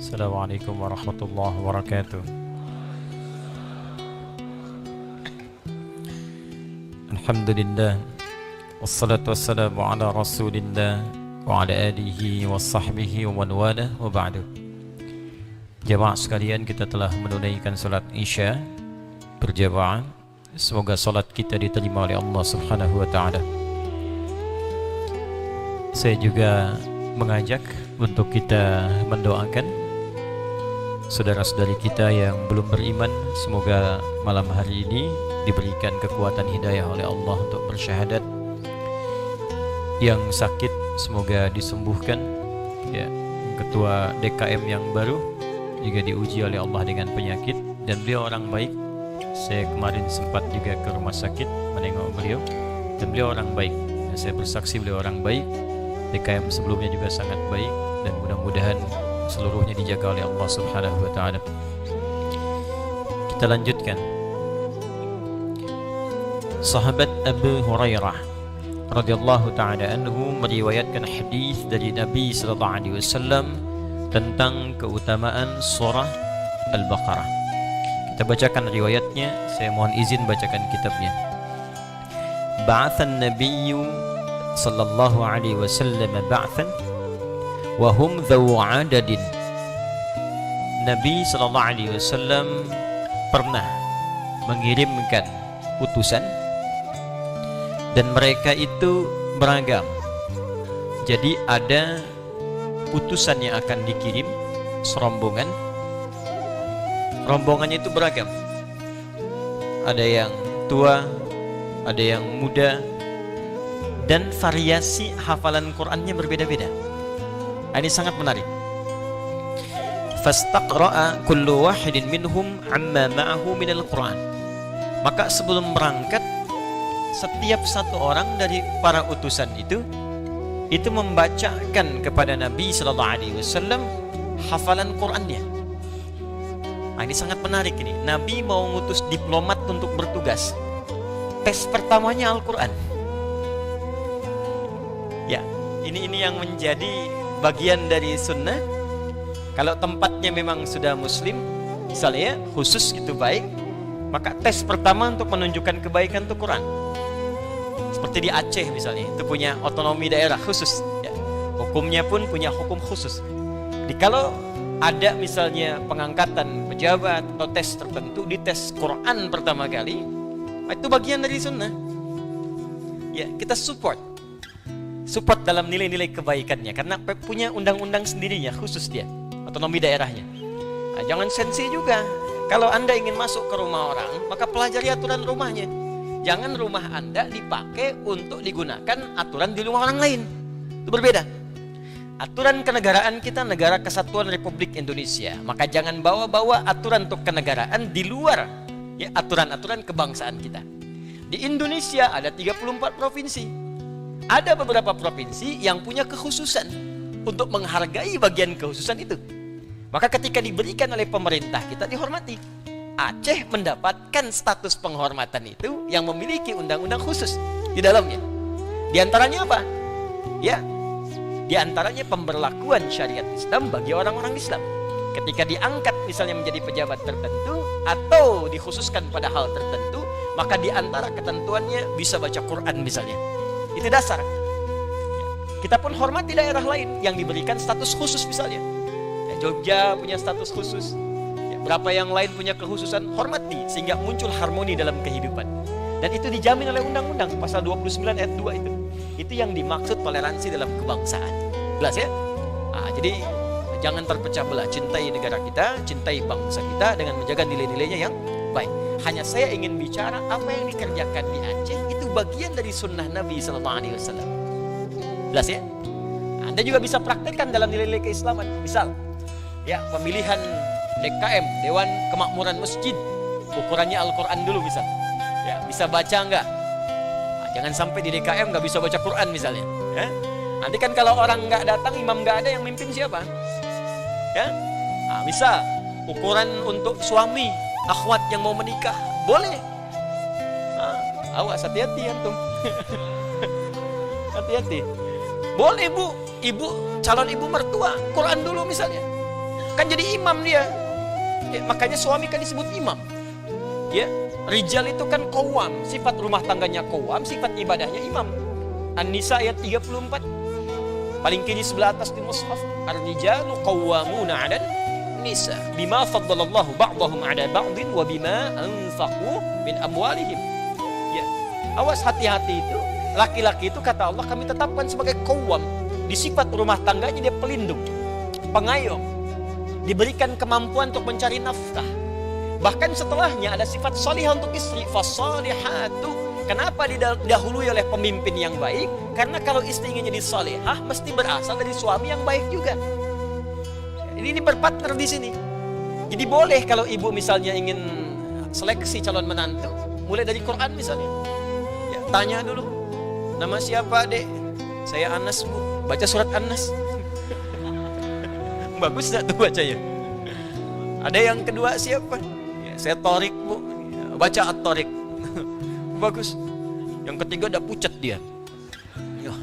Assalamualaikum warahmatullahi wabarakatuh. Alhamdulillah, wassalatu wassalamu ala rasulillah wa ala alihi wa sahbihi wa man wala wa ba'du. Jamaah sekalian, kita telah menunaikan salat Isya berjamaah. Semoga salat kita diterima oleh Allah Subhanahu wa taala. Saya juga mengajak untuk kita mendoakan saudara-saudari kita yang belum beriman. Semoga malam hari ini diberikan kekuatan hidayah oleh Allah untuk bersyahadat. Yang sakit semoga disembuhkan. Ya, ketua DKM yang baru juga diuji oleh Allah dengan penyakit dan beliau orang baik. Saya kemarin sempat juga ke rumah sakit menengok beliau dan beliau orang baik. Dan saya bersaksi beliau orang baik. DKM sebelumnya juga sangat baik dan mudah-mudahan seluruhnya dijaga oleh Allah Subhanahu wa taala. Kita lanjutkan. Sahabat Abu Hurairah radhiyallahu taala anhu meriwayatkan hadis dari Nabi sallallahu alaihi wasallam tentang keutamaan surah Al-Baqarah. Kita bacakan riwayatnya, saya mohon izin bacakan kitabnya. Ba'athan nabiyyu sallallahu alaihi wasallam ba'than wa hum dzaw 'adadin. Nabi sallallahu alaihi wasallam pernah mengirimkan utusan dan mereka itu beragam. Jadi ada utusan yang akan dikirim serombongan. Rombongannya itu beragam. Ada yang tua, ada yang muda, dan variasi hafalan Qur'annya berbeda-beda. Ini sangat menarik. Fastaqra'a kullu wahidin minhum amma ma'ahu minal Qur'an. Maka sebelum berangkat, setiap satu orang dari para utusan itu membacakan kepada Nabi sallallahu alaihi wasallam hafalan Qur'annya. Ini sangat menarik ini. Nabi mau ngutus diplomat untuk bertugas. Tes pertamanya Al-Qur'an. Ya, ini yang menjadi bagian dari sunnah. Kalau tempatnya memang sudah muslim, misalnya khusus itu baik, maka tes pertama untuk menunjukkan kebaikan itu Quran. Seperti di Aceh misalnya, itu punya otonomi daerah khusus ya. Hukumnya pun punya hukum khusus. Jadi kalau ada misalnya pengangkatan pejabat atau tes tertentu, di tes Quran pertama kali, itu bagian dari sunnah. Ya, kita support dalam nilai-nilai kebaikannya karena punya undang-undang sendirinya khusus dia, otonomi daerahnya. Nah, jangan sensi juga. Kalau Anda ingin masuk ke rumah orang, maka pelajari aturan rumahnya. Jangan rumah Anda dipakai untuk digunakan aturan di rumah orang lain. Itu berbeda. Aturan kenegaraan kita negara kesatuan Republik Indonesia. Maka jangan bawa-bawa aturan untuk kenegaraan di luar ya, aturan-aturan kebangsaan kita. Di Indonesia ada 34 provinsi. Ada beberapa provinsi yang punya kekhususan untuk menghargai bagian kekhususan itu. Maka ketika diberikan oleh pemerintah kita dihormati. Aceh mendapatkan status penghormatan itu yang memiliki undang-undang khusus di dalamnya. Di antaranya apa? Ya, di antaranya pemberlakuan syariat Islam bagi orang-orang Islam. Ketika diangkat misalnya menjadi pejabat tertentu atau dikhususkan pada hal tertentu, maka di antara ketentuannya bisa baca Quran misalnya. Itu dasar. Kita pun hormati daerah lain yang diberikan status khusus misalnya. Ya, Jogja punya status khusus. Ya, berapa yang lain punya kekhususan, hormati sehingga muncul harmoni dalam kehidupan. Dan itu dijamin oleh undang-undang pasal 29 ayat 2 itu. Itu yang dimaksud toleransi dalam kebangsaan. Jelas ya? Jadi jangan terpecah belah. Cintai negara kita, cintai bangsa kita dengan menjaga nilai-nilainya yang baik. Hanya saya ingin bicara apa yang dikerjakan di Aceh itu bagian dari sunnah Nabi sallallahu alaihi wasallam. Jelas ya? Anda juga bisa praktekkan dalam nilai-nilai keislaman. Misal, ya pemilihan DKM, Dewan Kemakmuran Masjid, ukurannya Al-Quran dulu misal. Ya, bisa baca enggak? Jangan sampai di DKM nggak bisa baca Quran misalnya. Ya? Nanti kan kalau orang nggak datang, imam nggak ada, yang mimpin siapa? Ya, bisa ukuran untuk suami, akhwat yang mau menikah, boleh. Awas hati-hati antum. Hati-hati. Boleh bu, ibu calon ibu mertua Quran dulu misalnya. kan jadi imam dia. Ya, makanya suami kan disebut imam. Ya, rijal itu kan qawwam, sifat rumah tangganya qawwam, sifat ibadahnya imam. An-Nisa ayat 34. Paling kiri sebelah atas di mushaf, ar-rijalu qawwamuna 'alan nisa bima faddalallahu ba'dahum 'ala ba'din wa bima anfaqu min amwalihim. Ya. Awas, hati-hati itu. Laki-laki itu kata Allah kami tetapkan sebagai qawwam. Di sifat rumah tangganya dia pelindung, pengayom, diberikan kemampuan untuk mencari nafkah. Bahkan setelahnya ada sifat salihah untuk istri, fasalihatu. Kenapa didahului oleh pemimpin yang baik? Karena kalau istri ingin jadi salihah mesti berasal dari suami yang baik juga. Ini berpartner di sini. Jadi boleh kalau ibu misalnya ingin seleksi calon menantu, mulai dari Quran misalnya. Ya, tanya dulu, nama siapa dek? Saya Anas bu. Baca surat An-Nas. Bagus tak tuh bacanya? Ada yang kedua siapa? Ya, saya Torik bu. Ya, baca At-Torik. Bagus. Yang ketiga udah pucat dia. Ya.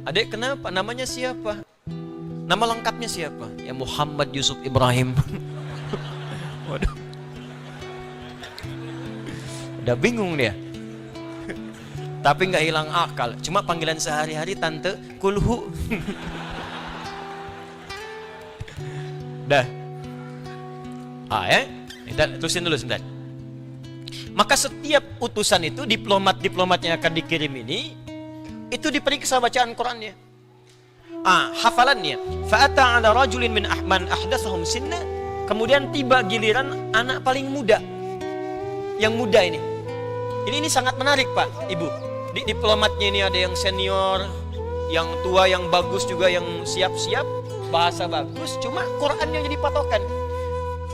Adek kenapa? Namanya siapa? Nama lengkapnya siapa? Ya Muhammad Yusuf Ibrahim. Waduh. Udah bingung dia. Tapi nggak hilang akal. Cuma panggilan sehari-hari tante kulhu. Dah. Ya. Kita terusin dulu sebentar. Maka setiap utusan itu, diplomat-diplomat yang akan dikirim ini, itu diperiksa bacaan Qurannya. Hafalannya. Fa'ata 'ala rajulin min man ahdatsahum sinna. Kemudian tiba giliran anak paling muda. Yang muda ini. Ini sangat menarik, Pak, Ibu. Diplomatnya ini ada yang senior, yang tua, yang bagus juga, yang siap-siap, bahasa bagus, cuma Quran yang jadi patokan.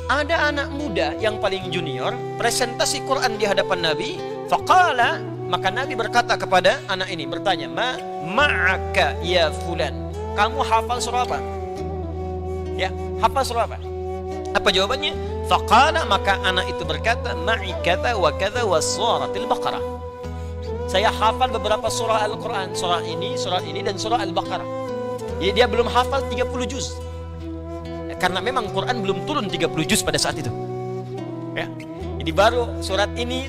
Ada anak muda yang paling junior, presentasi Quran di hadapan Nabi, faqala, maka Nabi berkata kepada anak ini, bertanya, ma'aka ya fulan, kamu hafal surah apa? Ya, hafal surah apa? Apa jawabannya? Faqala, maka anak itu berkata, ma'i kata wa kata wa suratil Baqarah. Saya hafal beberapa surah Al-Quran, surah ini dan surah Al-Baqarah. Jadi dia belum hafal 30 juz. Karena memang Quran belum turun 30 juz pada saat itu. Ya. Jadi baru surat ini.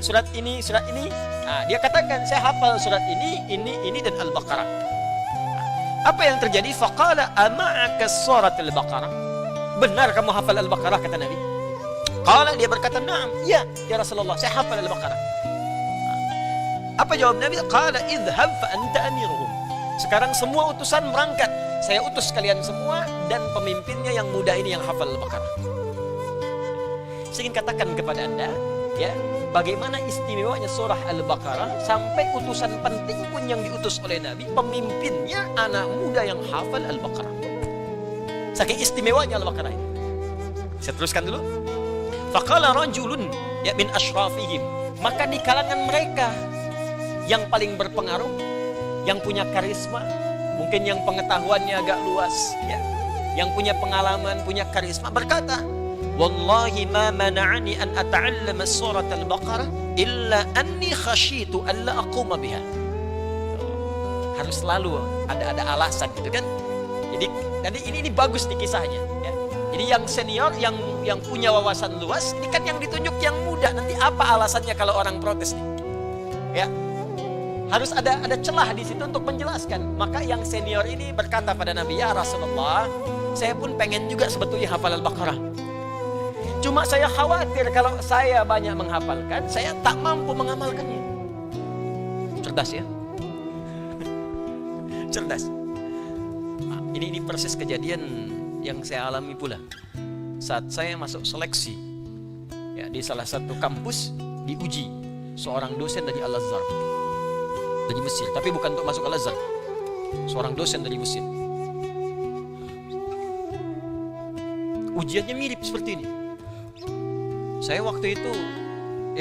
Dia katakan saya hafal surat ini dan Al-Baqarah. Apa yang terjadi? Faqala ama'aka suratul Baqarah. Benar kamu hafal Al-Baqarah, kata Nabi. Qala, dia berkata, "Na'am, ya Rasulullah, saya hafal Al-Baqarah." Apa jawab Nabi? Qala idhhab fa anta amiruhum. Sekarang semua utusan berangkat. Saya utus kalian semua dan pemimpinnya yang muda ini yang hafal Al-Baqarah. Saya ingin katakan kepada Anda, ya, bagaimana istimewanya surah Al-Baqarah sampai utusan penting pun yang diutus oleh Nabi, pemimpinnya anak muda yang hafal Al-Baqarah. Saking istimewanya Al-Baqarah ini. Saya teruskan dulu. Faqala rajulun ya min asyrafihim. Maka di kalangan mereka yang paling berpengaruh, yang punya karisma, mungkin yang pengetahuannya agak luas, ya, yang punya pengalaman, punya karisma, berkata, "Wallahi ma mana'ani an ata'allama surat al-Baqarah illa anni khashitu alla aquma biha." Harus selalu ada alasan gitu kan. Jadi ini bagus di kisahnya, ya. Jadi yang senior, yang punya wawasan luas, ini kan yang ditunjuk yang muda. Nanti apa alasannya kalau orang protes nih? Ya. Harus ada celah di situ untuk menjelaskan. Maka yang senior ini berkata pada Nabi, "Ya Rasulullah, saya pun pengen juga sebetulnya hafal Al-Baqarah. Cuma saya khawatir kalau saya banyak menghafalkan, saya tak mampu mengamalkannya." Cerdas ya? Cerdas. Ini persis kejadian yang saya alami pula. Saat saya masuk seleksi, ya, di salah satu kampus, diuji seorang dosen dari Al-Azhar, dari Mesir, tapi bukan untuk masuk Al-Azhar, seorang dosen dari Mesir. Ujiannya mirip seperti ini. Saya waktu itu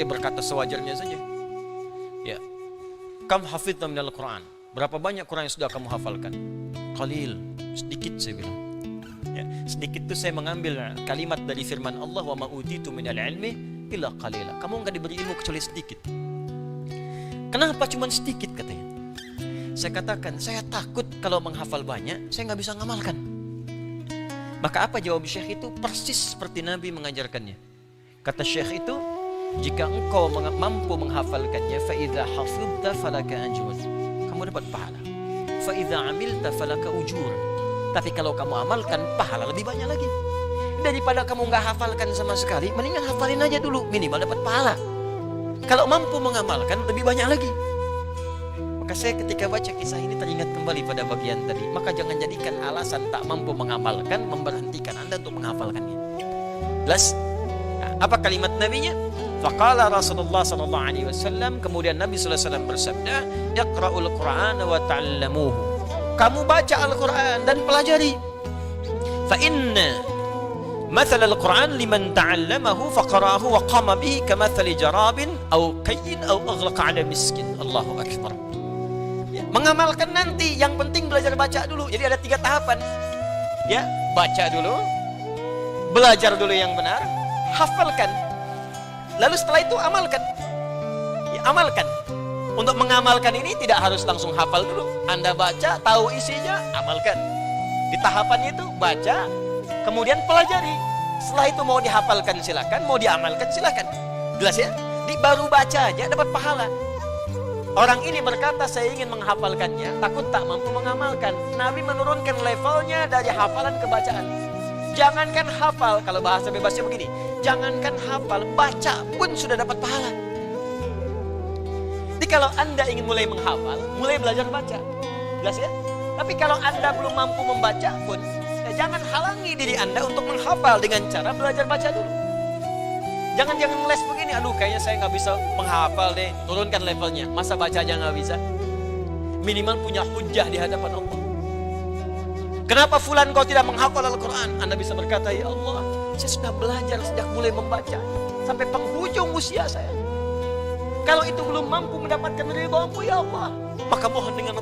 berkata sewajarnya saja, ya, kam hafidna minal Quran, berapa banyak Quran yang sudah kamu hafalkan? Qalil, sedikit, saya bilang. Ya, sedikit itu saya mengambil kalimat dari firman Allah, wa ma utitu minal ilmi illa qalila. Kamu enggak diberi ilmu kecuali sedikit. Kenapa cuma sedikit, katanya? Saya katakan, saya takut kalau menghafal banyak, saya nggak bisa ngamalkan. Maka apa jawab Syekh itu? Persis seperti Nabi mengajarkannya. Kata Syekh itu, jika engkau mampu menghafalkannya, فَإِذَا حَفِظْتَ فَلَكَ أَجْرٌ, kamu dapat pahala. فَإِذَا عَمِلْتَ فَلَكَ أُجُورٌ, tapi kalau kamu amalkan, pahala lebih banyak lagi. Daripada kamu nggak hafalkan sama sekali, mendingan hafalin aja dulu, minimal dapat pahala. Kalau mampu mengamalkan, lebih banyak lagi. Maka saya ketika baca kisah ini teringat kembali pada bagian tadi. Maka jangan jadikan alasan tak mampu mengamalkan memberhentikan Anda untuk menghafalkannya. Jelas? Nah, apa kalimat Nabi-nya? Faqala Rasulullah sallallahu alaihi wasallam, kemudian Nabi sallallahu alaihi wasallam bersabda, "Iqra'ul Qur'ana wa ta'allamuhu." Kamu baca Al-Qur'an dan pelajari. Fa inna مثل القرآن لمن تعلمه فقرأه وقام به كمثل جراب أو كي أو أغلق على مسكين. الله أكبر. Ya, mengamalkan nanti, yang penting belajar baca dulu. Jadi ada 3 tahapan. Ya, baca dulu, belajar dulu yang benar, hafalkan. Lalu setelah itu amalkan. Ya, amalkan. Untuk mengamalkan ini tidak harus langsung hafal dulu. Anda baca, tahu isinya, amalkan. Di tahapan itu baca, kemudian pelajari. Setelah itu mau dihafalkan silakan, mau diamalkan silakan. Jelas ya? Baru baca aja dapat pahala. Orang ini berkata, saya ingin menghafalkannya, takut tak mampu mengamalkan. Nabi menurunkan levelnya dari hafalan ke bacaan. Jangankan hafal, kalau bahasa bebasnya begini, jangankan hafal, baca pun sudah dapat pahala. Jadi kalau Anda ingin mulai menghafal, mulai belajar baca. Jelas ya? Tapi kalau Anda belum mampu membaca pun, jangan halangi diri Anda untuk menghafal dengan cara belajar baca dulu. Jangan les begini, aduh kayaknya saya nggak bisa menghafal deh, turunkan levelnya. Masa baca aja nggak bisa? Minimal punya hujah di hadapan Allah. Kenapa fulan kau tidak menghafal Al-Quran? Anda bisa berkata, ya Allah, saya sudah belajar sejak mulai membaca sampai penghujung usia saya. Kalau itu belum mampu mendapatkan ridhamu ya Allah, maka mohon dengan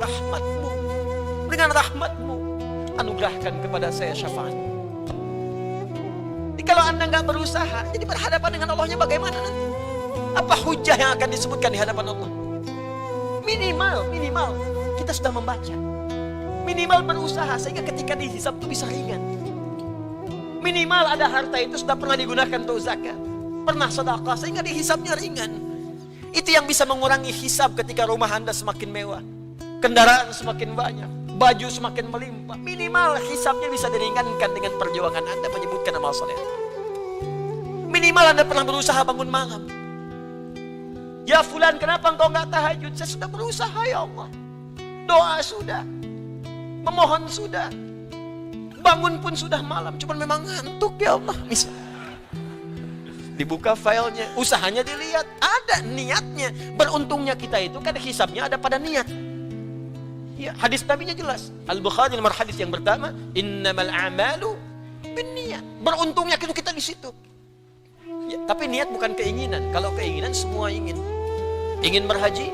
rahmatmu, anugerahkan kepada saya syafaat. Kalau Anda nggak berusaha, jadi berhadapan dengan Allahnya bagaimana nanti? Apa hujah yang akan disebutkan di hadapan Allah? Minimal kita sudah membaca. Minimal berusaha sehingga ketika dihisab itu bisa ringan. Minimal ada harta itu sudah pernah digunakan untuk zakat, pernah sedekah sehingga dihisabnya ringan. Itu yang bisa mengurangi hisab ketika rumah Anda semakin mewah, kendaraan semakin banyak, baju semakin melimpah. Minimal hisabnya bisa diringankan dengan perjuangan Anda menyebutkan amal soleh. Minimal Anda pernah berusaha bangun malam. Ya fulan, kenapa engkau nggak tahajud? Saya sudah berusaha ya Allah. Doa sudah, memohon sudah, bangun pun sudah malam. Cuma memang ngantuk ya Allah. Dibuka filenya, usahanya dilihat, ada niatnya. Beruntungnya kita itu kan hisabnya ada pada niat. Ya, hadis Nabi-nya jelas. Al-Bukhari nomor hadis yang pertama, innamal a'malu binniyat. Beruntungnya kita di situ. Ya, tapi niat bukan keinginan. Kalau keinginan semua ingin. Ingin berhaji,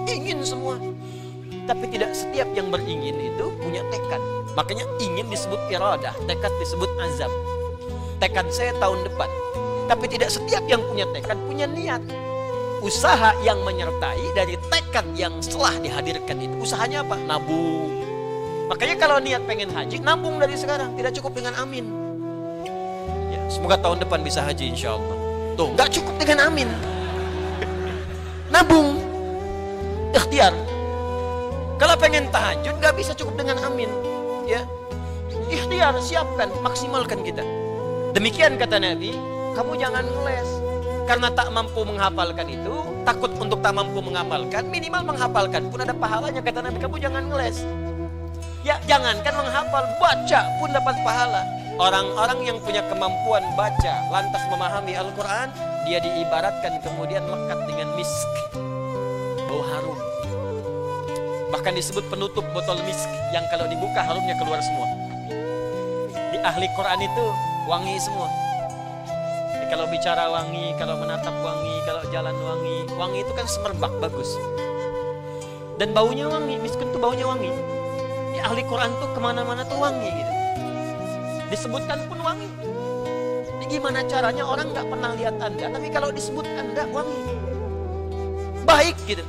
ingin semua. Tapi tidak setiap yang beringin itu punya tekad. Makanya ingin disebut iradah, tekad disebut azam. Tekad saya tahun depan. Tapi tidak setiap yang punya tekad punya niat. Usaha yang menyertai dari tekad yang setelah dihadirkan itu. Usahanya apa? Nabung. Makanya kalau niat pengen haji, nabung dari sekarang. Tidak cukup dengan amin. Ya, semoga tahun depan bisa haji insya Allah. Tuh, nggak cukup dengan amin. Nabung. Ikhtiar. Kalau pengen tahajud, nggak bisa cukup dengan amin. Ya, ikhtiar, siapkan, maksimalkan kita. Demikian kata Nabi, kamu jangan ngeles. Karena tak mampu menghafalkan itu, takut untuk tak mampu mengamalkan, minimal menghafalkan pun ada pahalanya. Kata Nabi, kamu jangan ngeles. Ya, jangankan menghafal, baca pun dapat pahala. Orang-orang yang punya kemampuan baca, lantas memahami Al-Quran, dia diibaratkan kemudian lekat dengan misk, bau harum. Bahkan disebut penutup botol misk, yang kalau dibuka harumnya keluar semua. Di ahli Quran itu wangi semua. Kalau bicara wangi, kalau menatap wangi, kalau jalan wangi. Wangi itu kan semerbak, bagus. Dan baunya wangi, miskin tuh baunya wangi. Di ahli Quran tuh kemana-mana tuh wangi gitu. Disebutkan pun wangi. Ini gimana caranya orang gak pernah lihat Anda, tapi kalau disebut Anda wangi. Baik gitu.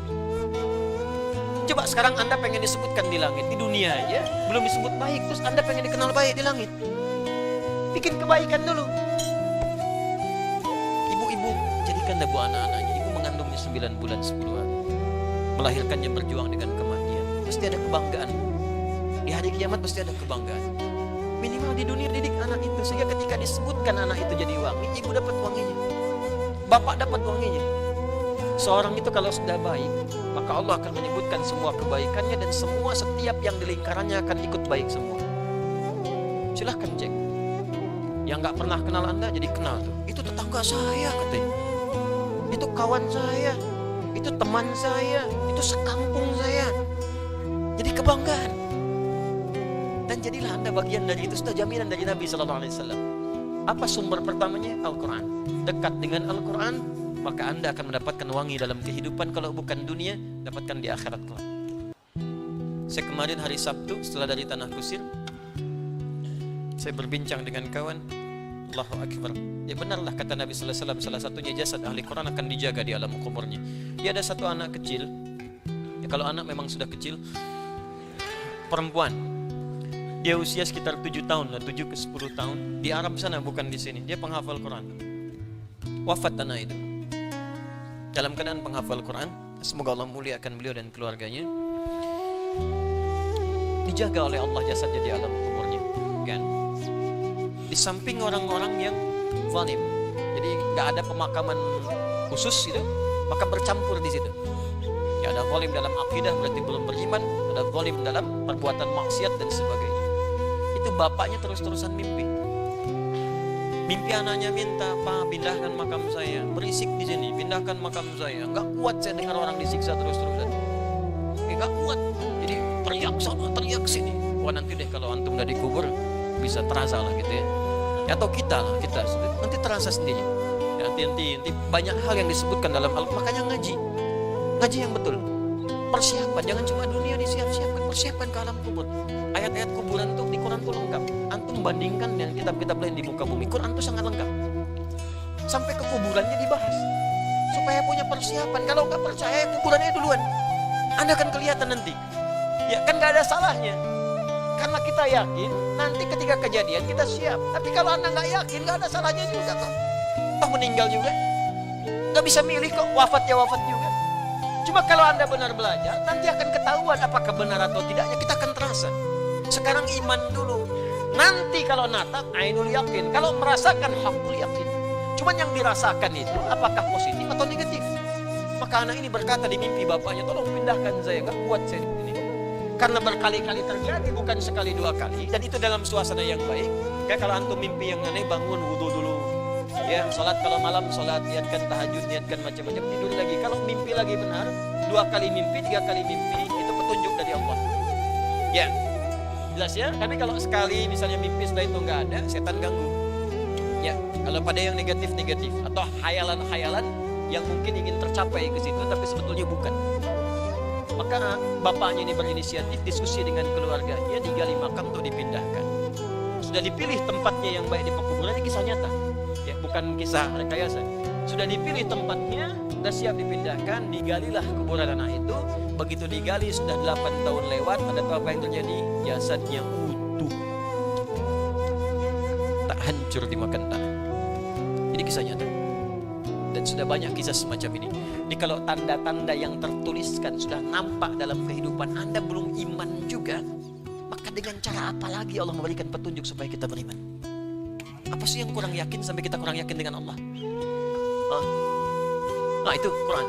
Coba sekarang Anda pengen disebutkan di langit, di dunia aja belum disebut baik, terus Anda pengen dikenal baik di langit. Bikin kebaikan dulu. Ibu-ibu jadikanlah buat anak-anaknya. Ibu mengandungnya 9 bulan 10 hari. Melahirkannya berjuang dengan kematian. Pasti ada kebanggaan. Di hari kiamat pasti ada kebanggaan. Minimal di dunia didik anak itu. Sehingga ketika disebutkan anak itu jadi wangi, ibu dapat wanginya. Bapak dapat wanginya. Seorang itu kalau sudah baik, maka Allah akan menyebutkan semua kebaikannya dan semua setiap yang di lingkarannya akan ikut baik semua. Silahkan cek. Yang gak pernah kenal Anda jadi kenal tuh. Itu tetangga saya katanya. Itu kawan saya. Itu teman saya. Itu sekampung saya. Jadi kebanggaan. Dan jadilah Anda bagian dari itu. Sudah jaminan dari Nabi SAW. Apa sumber pertamanya? Al-Quran. Dekat dengan Al-Quran, maka Anda akan mendapatkan wangi dalam kehidupan. Kalau bukan dunia, dapatkan di akhirat kelak. Saya kemarin hari Sabtu setelah dari Tanah Kusir, saya berbincang dengan kawan. Allahu Akbar. Ya benarlah kata Nabi sallallahu alaihi wasallam, salah satunya jasad ahli Quran akan dijaga di alam kuburnya. Dia ada satu anak kecil. Ya kalau anak memang sudah kecil, perempuan. Dia usia sekitar 7 tahun, 7 ke 10 tahun. Di Arab sana, bukan di sini. Dia penghafal Quran. Wafat anak itu. Dalam keadaan penghafal Quran. Semoga Allah muliakan beliau dan keluarganya. Dijaga oleh Allah jasadnya di alam kuburnya. Kan? Di samping orang-orang yang zalim. Jadi gak ada pemakaman khusus itu, maka bercampur di situ. Ya ada zalim dalam akidah berarti belum beriman, ada zalim dalam perbuatan maksiat dan sebagainya. Itu bapaknya terus-terusan mimpi. Mimpi anaknya minta, "Pak, pindahkan makam saya. Berisik di sini, pindahkan makam saya. Enggak kuat saya dengar orang disiksa terus-terusan." Enggak kuat. Jadi teriak sana, teriak sini. Wah, nanti deh kalau antum udah dikubur bisa terasa lah gitu ya. Atau kita lah, kita nanti terasa sendiri. Ya, nanti banyak hal yang disebutkan dalam Al-Quran. Makanya ngaji yang betul. Persiapan, jangan cuma dunia disiap-siapkan, persiapan ke alam kubur. Ayat-ayat kuburan tuh di Quran tuh lengkap. Antum bandingkan dengan kitab-kitab lain di muka bumi, Quran tuh sangat lengkap. Sampai ke kuburannya dibahas. Supaya punya persiapan. Kalau nggak percaya, kuburannya duluan. Anda akan kelihatan nanti. Ya kan nggak ada salahnya. Karena kita yakin nanti ketika kejadian kita siap. Tapi kalau Anda nggak yakin, nggak ada salahnya juga kok. Toh meninggal juga. Nggak bisa milih kok, wafat ya wafat juga. Cuma kalau Anda benar belajar, nanti akan ketahuan apakah benar atau tidaknya. Kita akan terasa. Sekarang iman dulu. Nanti kalau natak, ainul yakin. Kalau merasakan, hakul yakin. Cuman yang dirasakan itu apakah positif atau negatif. Maka anak ini berkata di mimpi bapaknya, "Tolong pindahkan saya, gak kuat saya di sini." Karena berkali-kali terjadi, bukan sekali dua kali. Dan itu dalam suasana yang baik. Kayak kalau antum mimpi yang aneh, bangun wudu dulu. Ya, sholat kalau malam, sholat, niatkan tahajud, niatkan macam-macam, tidur lagi. Kalau mimpi lagi benar, 2 kali mimpi, 3 kali mimpi, itu petunjuk dari Allah. Ya, jelas ya. Tapi kalau sekali misalnya mimpi setelah itu nggak ada, setan ganggu. Ya, kalau pada yang negatif-negatif atau hayalan-hayalan yang mungkin ingin tercapai ke situ, tapi sebetulnya bukan. Maka bapaknya ini berinisiatif diskusi dengan keluarganya, digali makam untuk dipindahkan. Sudah dipilih tempatnya yang baik di pekuburan, ini kisah nyata. Ya, bukan kisah rekayasa. Sudah dipilih tempatnya, sudah siap dipindahkan, digalilah kuburan anak itu. Begitu digali sudah 8 tahun lewat, ada apa yang terjadi? Jasadnya utuh, tak hancur dimakan tanah. Ini kisah nyata. Dan sudah banyak kisah semacam ini. Jadi kalau tanda-tanda yang tertuliskan sudah nampak dalam kehidupan Anda belum iman juga, maka dengan cara apa lagi Allah memberikan petunjuk supaya kita beriman? Apa sih yang kurang yakin sampai kita kurang yakin dengan Allah? Nah itu Quran.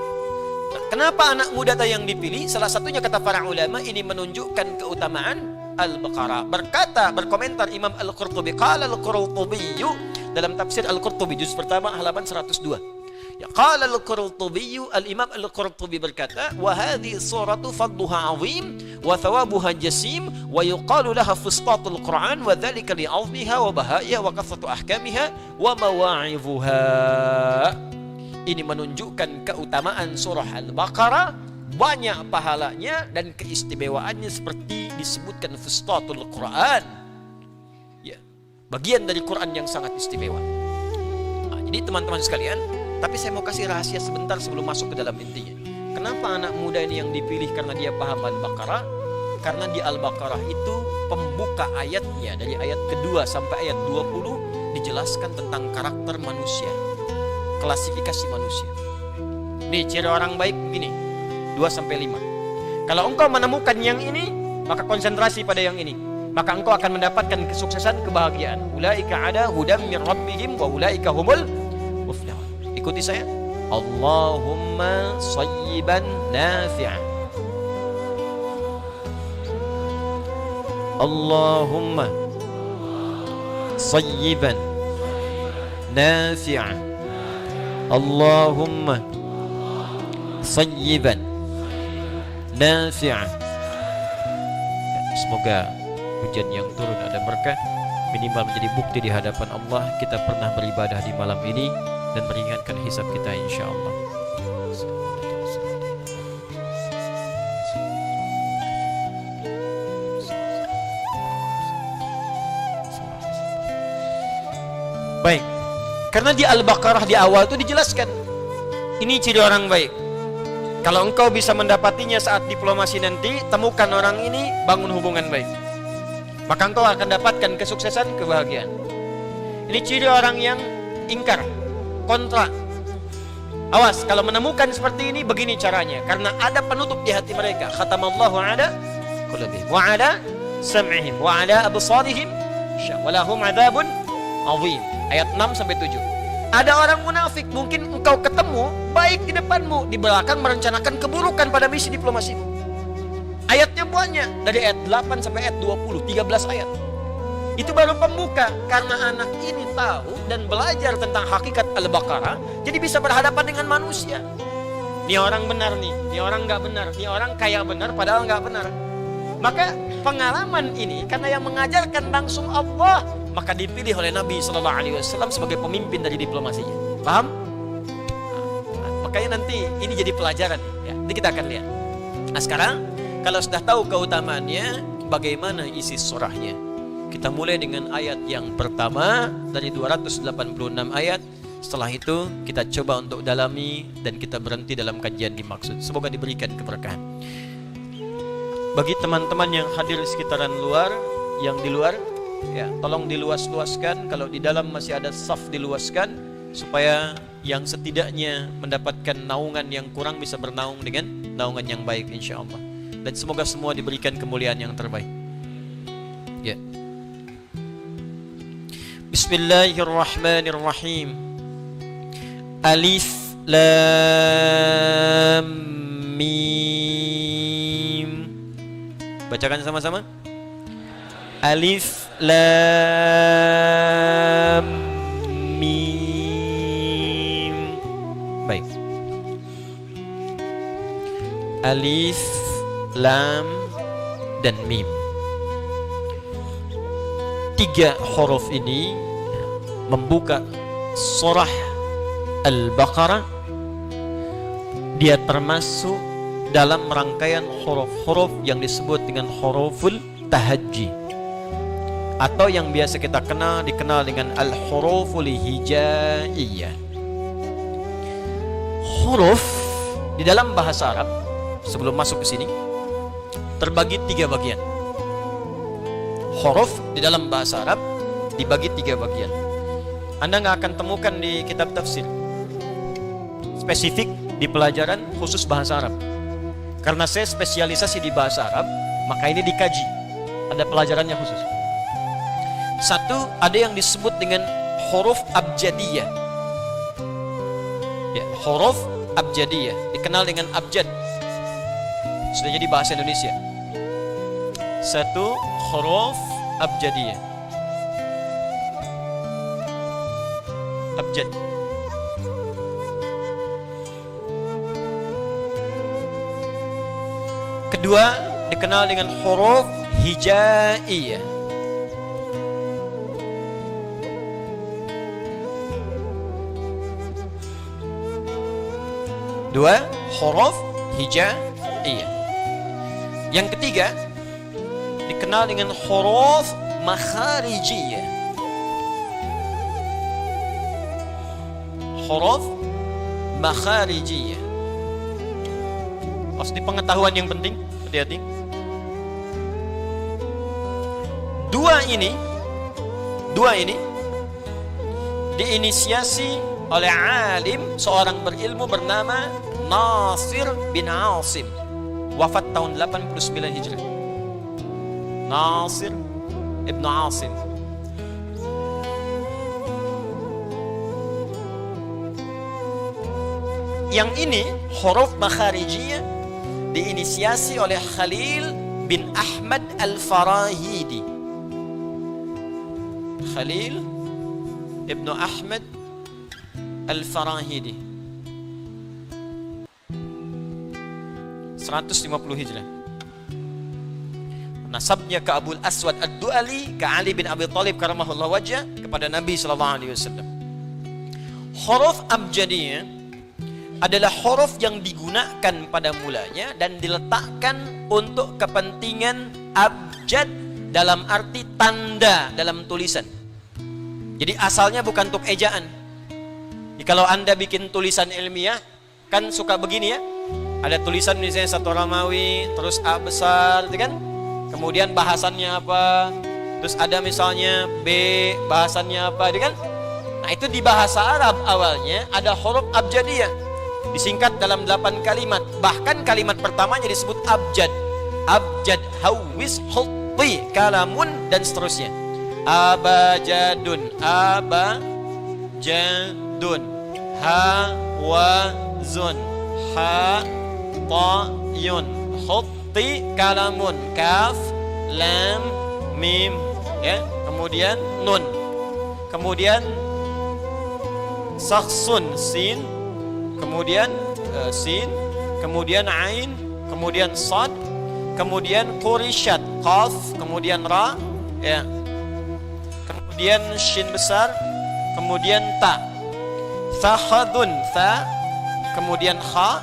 Nah, kenapa anak muda yang dipilih? Salah satunya kata para ulama ini menunjukkan keutamaan Al-Baqarah. Berkomentar Imam Al-Qurtubi, qala Al-Qurtubi dalam tafsir Al-Qurtubi juz pertama halaman 102. Ya, qala Al-Qurtubi, Al-Imam Al-Qurtubi berkata, wa hadhihi suratu fadluha 'azim wa thawabuha jasim wa yuqalu laha fustatul Qur'an wa dhalika li'azmiha wa bahaiha wa kathratu ahkamiha wa mawa'idhuha. Ini menunjukkan keutamaan surah Al-Baqarah, banyak pahalanya dan keistimewaannya seperti disebutkan fustatul Qur'an. Ya, bagian dari Quran yang sangat istimewa. Nah, jadi teman-teman sekalian, tapi saya mau kasih rahasia sebentar sebelum masuk ke dalam intinya. Kenapa anak muda ini yang dipilih? Karena dia paham Al-Baqarah. Karena di Al-Baqarah itu pembuka ayatnya dari ayat kedua sampai ayat 20 dijelaskan tentang karakter manusia, klasifikasi manusia. Nih ciri orang baik begini, 2-5. Kalau engkau menemukan yang ini, maka konsentrasi pada yang ini, maka engkau akan mendapatkan kesuksesan, kebahagiaan. Ulaika ada hudam min rabbihim wa ulaika humul muflihun. Ikuti saya. Allahumma sayyiban nafi'an. Allahumma sayyiban nafi'an. Allahumma sayyiban nafi'an. Semoga hujan yang turun ada berkah, minimal menjadi bukti di hadapan Allah kita pernah beribadah di malam ini dan meringankan hisab kita insyaallah. Baik, karena di Al-Baqarah di awal itu dijelaskan ini ciri orang baik. Kalau engkau bisa mendapatinya saat diplomasi nanti, temukan orang ini, bangun hubungan baik, maka engkau akan dapatkan kesuksesan, kebahagiaan. Ini ciri orang yang ingkar, kontra. Awas, kalau menemukan seperti ini, begini caranya. Karena ada penutup di hati mereka. Khatamallahu ala qulubihim wa ala sam'ihim wa ala absarihim walahum adzabun azim. Ayat 6-7. Ada orang munafik, mungkin engkau ketemu baik di depanmu, di belakang merencanakan keburukan pada misi diplomasimu. Ayatnya banyak, dari ayat 8 sampai ayat 20, 13 ayat. Itu baru pembuka, karena anak ini tahu dan belajar tentang hakikat Al-Baqarah, jadi bisa berhadapan dengan manusia. Ini orang benar nih, ini orang nggak benar, ini orang kayak benar padahal nggak benar. Maka pengalaman ini karena yang mengajarkan langsung Allah, maka dipilih oleh Nabi SAW sebagai pemimpin dari diplomasinya. Paham? Makanya nanti ini jadi pelajaran ya. Nanti kita akan lihat. Nah sekarang kalau sudah tahu keutamaannya, bagaimana isi surahnya? Kita mulai dengan ayat yang pertama dari 286 ayat. Setelah itu kita coba untuk dalami dan kita berhenti dalam kajian dimaksud. Semoga diberikan keberkahan. Bagi teman-teman yang hadir di sekitaran luar, yang di luar, ya, tolong diluas-luaskan. Kalau di dalam masih ada saf, diluaskan supaya yang setidaknya mendapatkan naungan yang kurang bisa bernaung dengan naungan yang baik insyaallah. Dan semoga semua diberikan kemuliaan yang terbaik. Ya. Bismillahirrahmanirrahim. Alif Lam Mim. Bacakan sama-sama. Alif Lam Mim. Baik. Alif, Lam, dan Mim. 3 huruf ini membuka surah Al-Baqarah. Dia termasuk dalam rangkaian huruf-huruf yang disebut dengan huruful tahajji, atau yang biasa kita dikenal dengan al-huruful hijaiyah. Huruf di dalam bahasa Arab, sebelum masuk ke sini, terbagi 3 bagian. Huruf di dalam bahasa Arab dibagi 3 bagian. Anda nggak akan temukan di kitab tafsir spesifik di pelajaran khusus bahasa Arab. Karena saya spesialisasi di bahasa Arab, maka ini dikaji. Ada pelajarannya khusus. 1, ada yang disebut dengan huruf abjadiyah. Ya, huruf abjadiyah dikenal dengan abjad. Sudah jadi bahasa Indonesia. 1, huruf abjadiyah. Abjad. Kedua, dikenal dengan huruf hijaiyah. Dua, huruf hijaiyah. Yang ketiga, dikenal dengan huruf makharijiyah. Huruf makharijiyah. Pasti pengetahuan yang penting, hati-hati. Dua ini diinisiasi oleh alim seorang berilmu bernama Nasir bin Asim, wafat tahun 89 Hijrah. Nasir ibn Asim. Yang ini huruf makharijiyah diinisiasi oleh Khalil bin Ahmad Al-Farahidi. Khalil ibn Ahmad Al-Farahidi, 150 Hijrah. Nasabnya ke Abul Aswad Ad-Du'ali, ke Ali bin Abi Thalib karamahullah wajah, kepada Nabi SAW. Huruf abjadiyah adalah huruf yang digunakan pada mulanya dan diletakkan untuk kepentingan abjad dalam arti tanda dalam tulisan. Jadi asalnya bukan untuk ejaan. Jadi kalau Anda bikin tulisan ilmiah, kan suka begini ya. Ada tulisan misalnya satu Romawi, terus A besar, gitu kan? Kemudian bahasannya apa? Terus ada misalnya B, bahasannya apa, gitu kan? Nah itu di bahasa Arab awalnya ada huruf abjadiyah, disingkat dalam 8 kalimat. Bahkan kalimat pertamanya disebut abjad. Abjad, hawis, hutti, kalamun, dan seterusnya. Abajadun, abajadun, hawazun, hatayun, hutti, kalamun, kaf, lam, mim, ya. Kemudian nun. Kemudian sakhsun, sin. Kemudian sin, kemudian ain, kemudian sad, kemudian qurishat, qaf, kemudian ra, ya. Kemudian shin besar, kemudian ta. Fakhadun, fa, kemudian kha,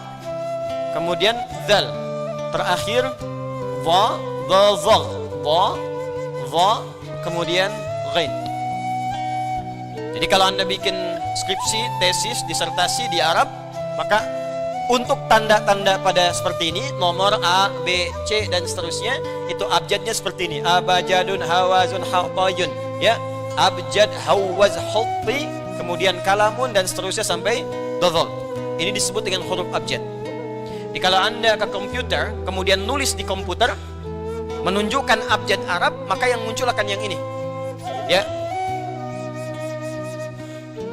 kemudian dzal. Terakhir dha, dzagh, dha, kemudian ghain. Jadi kalau Anda bikin skripsi, tesis, disertasi di Arab, maka untuk tanda-tanda pada seperti ini, nomor A, B, C, dan seterusnya, itu abjadnya seperti ini. Abajadun, hawazun, hatayun, ya. Abjad, hawaz, hutti, kemudian kalamun, dan seterusnya sampai dadzal. Ini disebut dengan huruf abjad. Jadi kalau Anda ke komputer, kemudian nulis di komputer, menunjukkan abjad Arab, maka yang muncul akan yang ini, ya.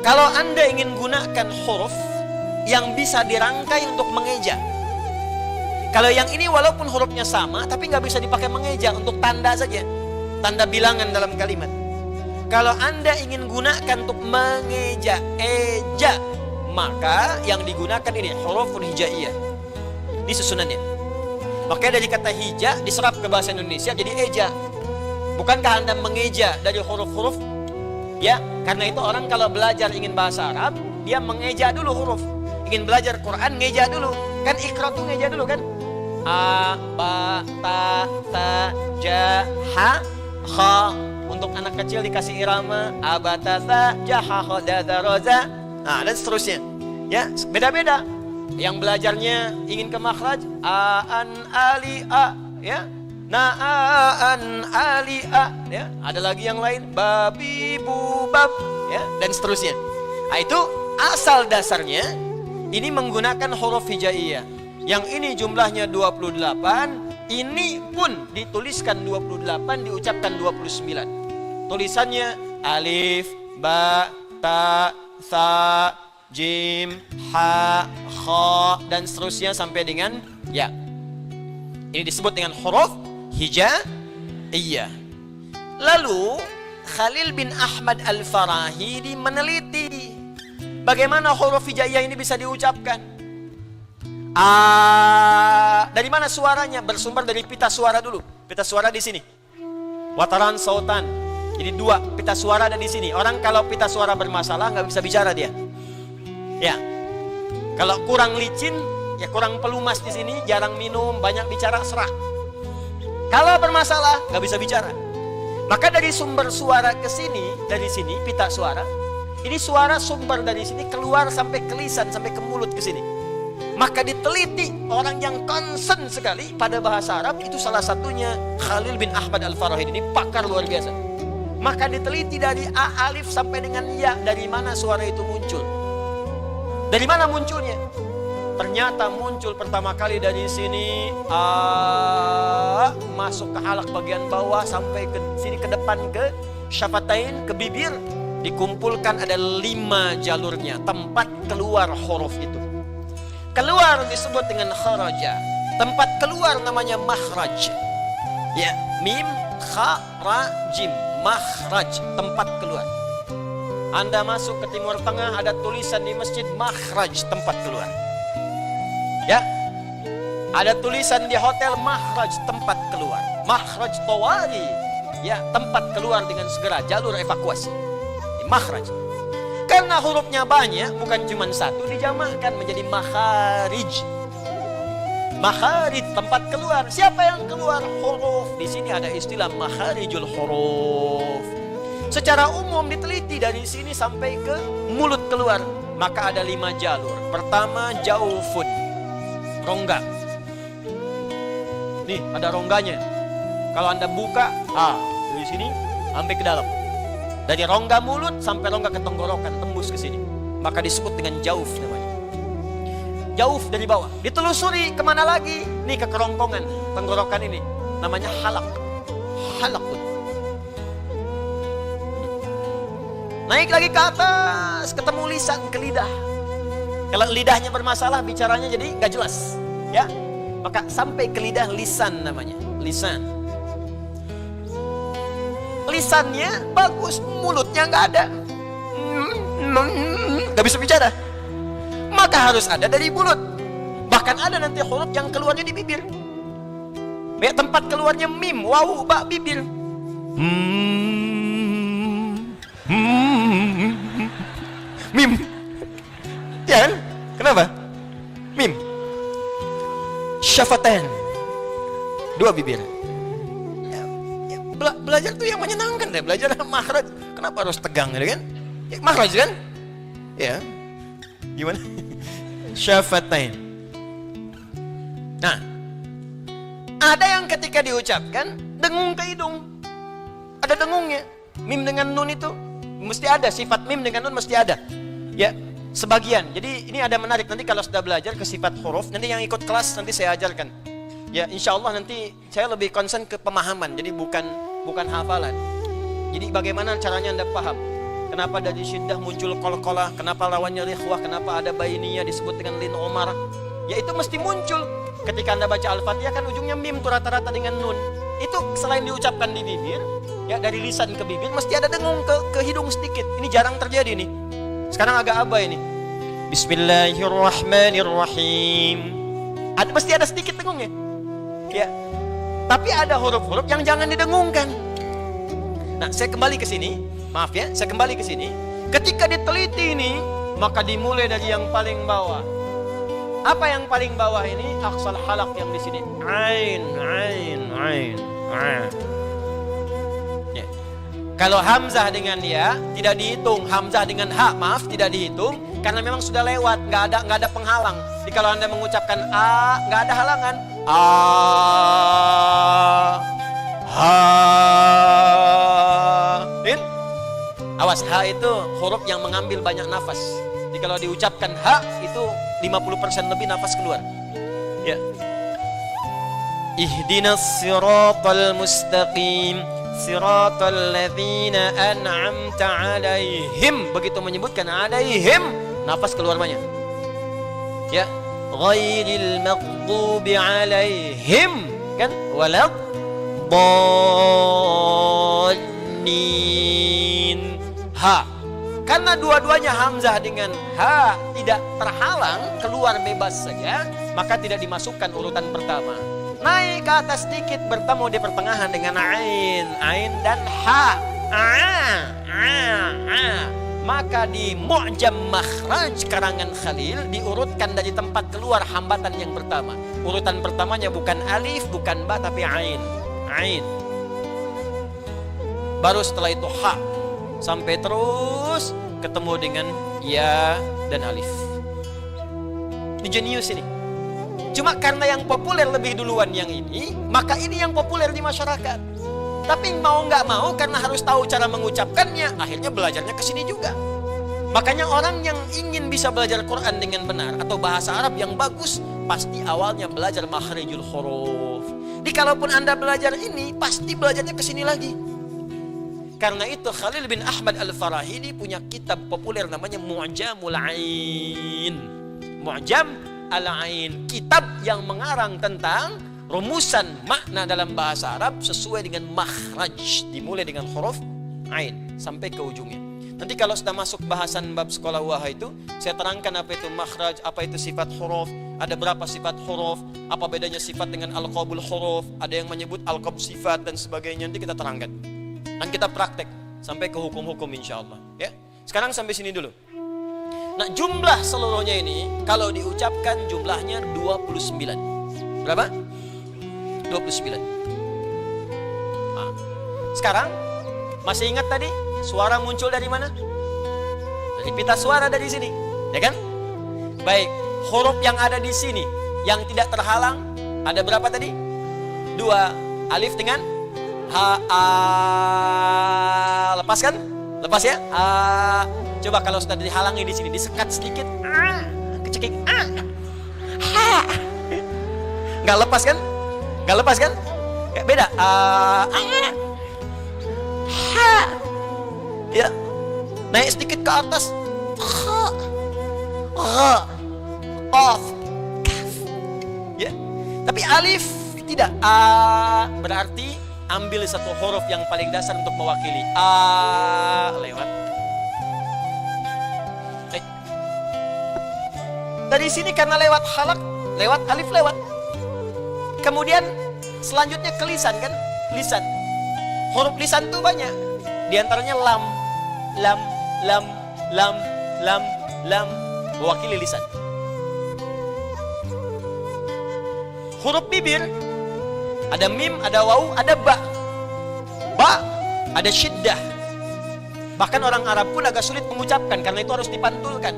Kalau Anda ingin gunakan huruf yang bisa dirangkai untuk mengeja, kalau yang ini walaupun hurufnya sama, tapi nggak bisa dipakai mengeja, untuk tanda saja, tanda bilangan dalam kalimat. Kalau Anda ingin gunakan untuk mengeja, eja, maka yang digunakan ini hurufun hijaiyah. Ini susunannya. Makanya dari kata hija diserap ke bahasa Indonesia jadi eja. Bukankah Anda mengeja dari huruf-huruf? Ya, karena itu orang kalau belajar ingin bahasa Arab, dia mengeja dulu huruf. Ingin belajar Quran, ngeja dulu. Kan ikra tuh ngeja dulu kan? A, ba, ta, ta, ja, ha, kha. Untuk anak kecil dikasih irama a, ba, ta, ta, ja, ha, kha, da, da, ro, za. Nah, dan seterusnya. Ya, beda-beda. Yang belajarnya ingin ke makhraj, a, an, ali, a, ya. Na'an ali'a, ya. Ada lagi yang lain, babi bubab, ya, dan seterusnya. Nah, itu asal dasarnya ini menggunakan huruf hijaiyah. Yang ini jumlahnya 28, ini pun dituliskan 28, diucapkan 29. Tulisannya alif, ba, ta, tha, jim, ha, kha, dan seterusnya sampai dengan ya. Ini disebut dengan huruf hijaiyah. Lalu Khalil bin Ahmad Al-Farahidi meneliti bagaimana huruf hijaiyah ini bisa diucapkan. Dari mana suaranya? Bersumber dari pita suara dulu. Pita suara di sini. Wataran sautan. Jadi dua pita suara ada di sini. Orang kalau pita suara bermasalah nggak bisa bicara dia. Ya. Kalau kurang licin, ya kurang pelumas di sini, jarang minum, banyak bicara, serak. Kalau bermasalah, nggak bisa bicara. Maka dari sumber suara ke sini, dari sini pita suara, ini suara sumber dari sini keluar sampai ke lisan, sampai ke mulut ke sini. Maka diteliti orang yang concern sekali pada bahasa Arab, itu salah satunya Khalil bin Ahmad Al-Farahidi. Ini pakar luar biasa. Maka diteliti dari A alif sampai dengan ya, dari mana suara itu muncul. Dari mana munculnya? Ternyata muncul pertama kali dari sini, masuk ke halak bagian bawah sampai ke sini, ke depan, ke syafatain, ke bibir. Dikumpulkan ada 5 jalurnya, tempat keluar huruf itu. Keluar disebut dengan kharaja. Tempat keluar namanya makhraj. Ya, mim, kha, ra, jim. Makhraj, tempat keluar. Anda masuk ke Timur Tengah, ada tulisan di masjid makhraj, tempat keluar. Ya, ada tulisan di hotel makhraj, tempat keluar. Makhraj tawari, ya, tempat keluar dengan segera, jalur evakuasi. Makhraj. Karena hurufnya banyak, bukan cuma satu, dijamakkan menjadi makharij. Makharij, tempat keluar. Siapa yang keluar huruf? Di sini ada istilah makharijul huruf. Secara umum diteliti dari sini sampai ke mulut keluar, maka ada 5 jalur. Pertama, jaufun, rongga. Nih, ada rongganya. Kalau Anda buka, dari sini sampai ke dalam. Dari rongga mulut sampai rongga ke tenggorokan, tembus ke sini. Maka disebut dengan jauf namanya. Jauf dari bawah. Ditelusuri kemana lagi? Nih, ke kerongkongan tenggorokan ini. Namanya halak. Halakun. Naik lagi ke atas, ketemu lisan, ke lidah. Kalau lidahnya bermasalah, bicaranya jadi gak jelas. Ya, maka sampai ke lidah, lisan namanya. Lisan. Lisannya bagus, mulutnya gak ada. Gak bisa bicara. Maka harus ada dari mulut. Bahkan ada nanti huruf yang keluarnya di bibir. Ya, tempat keluarnya mim, waw, ba, bibir. Mim. Ya kan? Kenapa? Mim. Syafatan. 2 bibir. Ya, belajar tuh yang menyenangkan deh. Belajar makhraj. Kenapa harus tegang kan? Ya, makhraj kan? Ya. Gimana? Syafatain. Nah, ada yang ketika diucapkan dengung ke hidung. Ada dengungnya. Mim dengan nun itu mesti ada, sifat mim dengan nun mesti ada. Ya, sebagian. Jadi ini ada menarik, nanti kalau sudah belajar ke sifat huruf, nanti yang ikut kelas nanti saya ajarkan. Ya, insya Allah nanti saya lebih concern ke pemahaman. Jadi bukan hafalan. Jadi bagaimana caranya Anda paham? Kenapa dari syiddah muncul qalqalah? Kenapa lawannya rikhwah? Kenapa ada bainiyah disebut dengan lin umar? Ya, itu mesti muncul. Ketika Anda baca Al-Fatihah kan ujungnya mim tuh rata-rata dengan nun. Itu selain diucapkan di bibir, ya dari lisan ke bibir, mesti ada dengung ke hidung sedikit. Ini jarang terjadi nih. Sekarang agak abai ini. Bismillahirrahmanirrahim. Mesti ada sedikit dengungnya. Ya. Tapi ada huruf-huruf yang jangan didengungkan. Nah, saya kembali ke sini. Maaf ya, saya kembali ke sini. Ketika diteliti ini, maka dimulai dari yang paling bawah. Apa yang paling bawah ini? Aqsal halak yang di sini. Ain. Ya. Kalau hamzah dengan ya tidak dihitung, hamzah dengan ha, maaf, tidak dihitung karena memang sudah lewat, nggak ada penghalang. Jadi kalau Anda mengucapkan a, nggak ada halangan. A, ha. Awas, ha itu huruf yang mengambil banyak nafas. Jadi kalau diucapkan ha itu 50% lebih nafas keluar. Ya. Ihdinas siratal mustaqim, siratal ladzina an'amta 'alaihim. Begitu menyebutkan 'alaihim, nafas keluar banyak. Ya. Ghairil maghdubi 'alaihim, kan? Walad dallin. Ha. Karena dua-duanya hamzah dengan ha tidak terhalang, keluar bebas saja, maka tidak dimasukkan urutan pertama. Naik ke atas sedikit, bertemu di pertengahan dengan ain dan ha. Maka di Mu'jam Makhraj karangan Khalil diurutkan dari tempat keluar hambatan yang pertama. Urutan pertamanya bukan alif, bukan ba, tapi ain. Baru setelah itu ha. Sampai terus ketemu dengan ya dan alif. Ini jenius ini. Cuma karena yang populer lebih duluan yang ini, maka ini yang populer di masyarakat. Tapi mau nggak mau karena harus tahu cara mengucapkannya, akhirnya belajarnya ke sini juga. Makanya orang yang ingin bisa belajar Quran dengan benar atau bahasa Arab yang bagus, pasti awalnya belajar makhrijul huruf. Jadi kalaupun Anda belajar ini, pasti belajarnya ke sini lagi. Karena itu Khalil bin Ahmad Al-Farahidi punya kitab populer namanya Mu'jamul Ain. Mu'jam Al-Ain, kitab yang mengarang tentang rumusan makna dalam bahasa Arab sesuai dengan makhraj, dimulai dengan huruf ain sampai ke ujungnya. Nanti kalau sudah masuk bahasan bab sekolah wahai itu, saya terangkan apa itu makhraj, apa itu sifat huruf, ada berapa sifat huruf, apa bedanya sifat dengan alqabul huruf, ada yang menyebut alqab sifat dan sebagainya. Nanti kita terangkan dan kita praktek sampai ke hukum-hukum insyaallah ya. Sekarang sampai sini dulu. Nah, jumlah seluruhnya ini kalau diucapkan jumlahnya 29. Berapa? 29. Nah, sekarang masih ingat tadi suara muncul dari mana? Dari pita suara dari sini, ya kan? Baik, huruf yang ada di sini yang tidak terhalang ada berapa tadi? 2. Alif dengan ha a. Lepas kan? Lepas ya? A. Coba kalau sudah dihalangi di sini, disekat sedikit, a, kecekik, a, ha. Nggak lepas kan? Nggak lepas kan? Kayak beda. Ha. Ya. Naik sedikit ke atas. Ha. Ha. Qaf. Kaf. Ya. Tapi alif tidak. A berarti ambil satu huruf yang paling dasar untuk mewakili. A lewat. Dari sini karena lewat halak, lewat alif lewat. Kemudian selanjutnya ke lisan kan? Lisan. Huruf lisan itu banyak. Di antaranya lam, lam, lam, lam, lam, lam, mewakili lisan. Huruf bibir ada mim, ada waw, ada ba. Ba ada syiddah. Bahkan orang Arab pun agak sulit mengucapkan karena itu harus dipantulkan.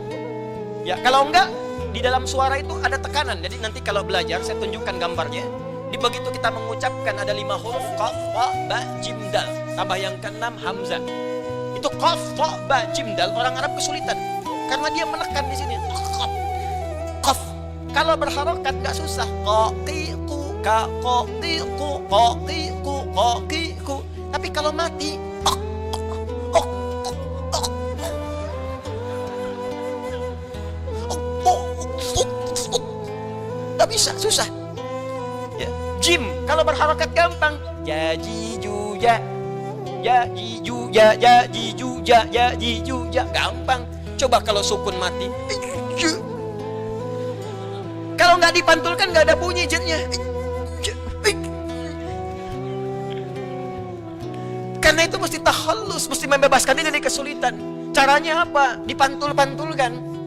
Ya, kalau enggak di dalam suara itu ada tekanan. Jadi nanti kalau belajar saya tunjukkan gambarnya. Di begitu kita mengucapkan ada 5 huruf qaf, ta, ba, jim, dal. Tambah yang ke-6 hamzah. Itu qaf, ta, ba, jim, dal. Orang Arab kesulitan karena dia menekan di sini. Qaf. Qaf. Kalau berharokat enggak susah. Qa, qi, qu, ka, qa, qi, qu, qa, qi, qu, qa, qi, qu. Tapi kalau mati nggak bisa, susah. Ya. Jim kalau berharokat gampang. Jaji juja, jaji juja, jaji juja, jaji juja, gampang. Coba kalau sukun mati. Kalau nggak dipantulkan nggak ada bunyi jennya. Karena itu mesti tahallus, mesti membebaskan diri dari kesulitan. Caranya apa? Dipantul-pantulkan.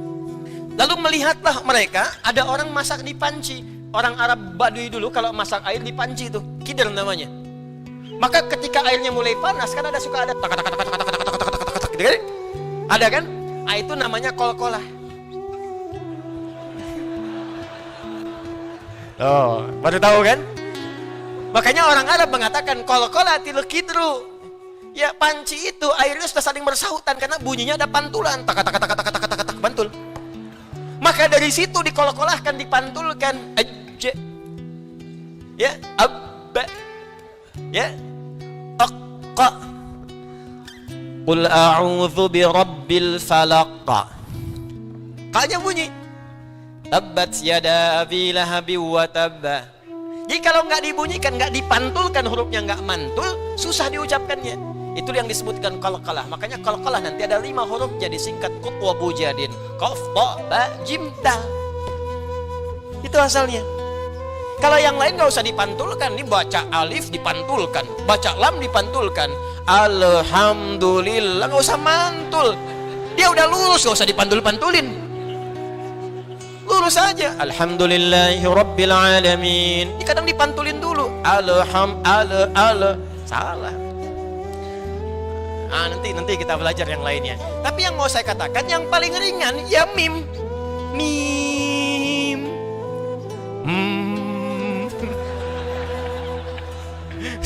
Lalu melihatlah mereka, ada orang masak di panci. Orang Arab Baduy dulu kalau masak air di panci itu, kidr namanya. Maka ketika airnya mulai panas, kan ada suka ada tak tak tak tak tak tak tak tak tak, gitu kan? Ada kan? Ah, itu namanya kol-kolah. Oh, baru tahu kan? Makanya orang Arab mengatakan kol-kolah til kidru. Ya, panci itu airnya sudah saling bersahutan karena bunyinya ada pantulan, tak tak tak tak tak tak tak pantul. Maka dari situ dikol-kolahkan, dipantulkan. Aj, ya, abba, ya, aqqa. Qul a'udzu birabbil falaq. Kayaknya bunyi. Tabbat yada abi lahabi wa tabba. Jadi kalau nggak dibunyikan, nggak dipantulkan, hurufnya nggak mantul, susah diucapkannya. Itu yang disebutkan qalqalah. Makanya qalqalah nanti ada 5 huruf jadi singkat qutwa bujadin. Qaf, ta, ba, jim, dal. Itu asalnya. Kalau yang lain nggak usah dipantulkan. Ini baca alif dipantulkan, baca lam dipantulkan. Alhamdulillah, nggak usah mantul. Dia udah lurus, nggak usah dipantul-pantulin. Lurus saja. Alhamdulillahi rabbil alamin. Ini kadang dipantulin dulu. Salah. Ah, nanti kita belajar yang lainnya. Tapi yang mau saya katakan yang paling ringan ya mim. Mim.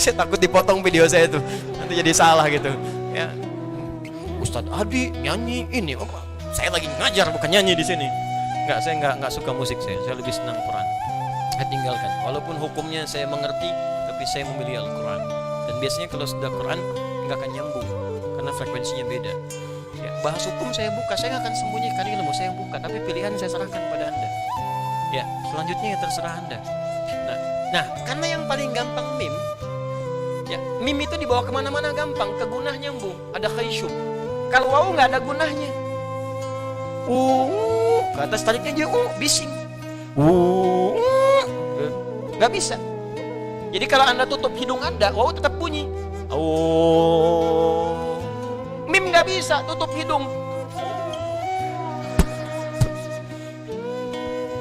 Saya takut dipotong video saya tuh, nanti jadi salah gitu. Ya, Ustadz Adi nyanyi ini, saya lagi ngajar bukan nyanyi di sini. Saya nggak suka musik saya lebih senang Quran. Saya tinggalkan, walaupun hukumnya saya mengerti, tapi saya memilih Al-Quran. Dan biasanya kalau sudah Quran nggak akan nyambung, karena frekuensinya beda. Ya, bahas hukum saya buka, saya nggak akan sembunyikan ilmu saya buka, tapi pilihan saya serahkan pada Anda. Ya, selanjutnya ya terserah Anda. Nah, karena yang paling gampang mim, ya, mim itu dibawa kemana-mana gampang, ke gunah nyambung, ada khaysyum. Kalau waw nggak ada gunahnya, ke atas tariknya aja, bising, nggak bisa. Jadi kalau Anda tutup hidung Anda, waw tetap bunyi. Mim nggak bisa tutup hidung.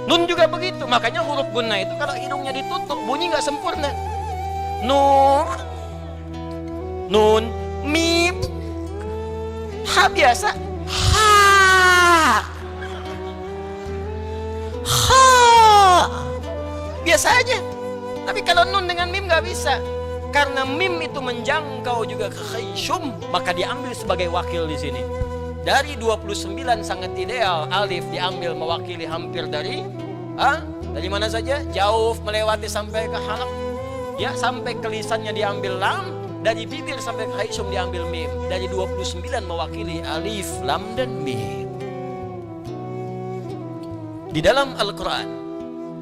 Nun juga begitu, makanya huruf gunnah itu kalau hidungnya ditutup bunyi nggak sempurna. Nun, mim, ha biasa, ha, biasa aja. Tapi kalau nun dengan mim nggak bisa, karena mim itu menjangkau juga ke khaysyum, maka diambil sebagai wakil di sini. Dari 29 sangat ideal, alif diambil mewakili hampir dari mana saja? Jauh melewati sampai ke halaq, ya, sampai ke lisannya diambil lam, dari bibir sampai ke khaysyum diambil mim. Dari 29 mewakili alif, lam dan mim. Di dalam Al-Quran,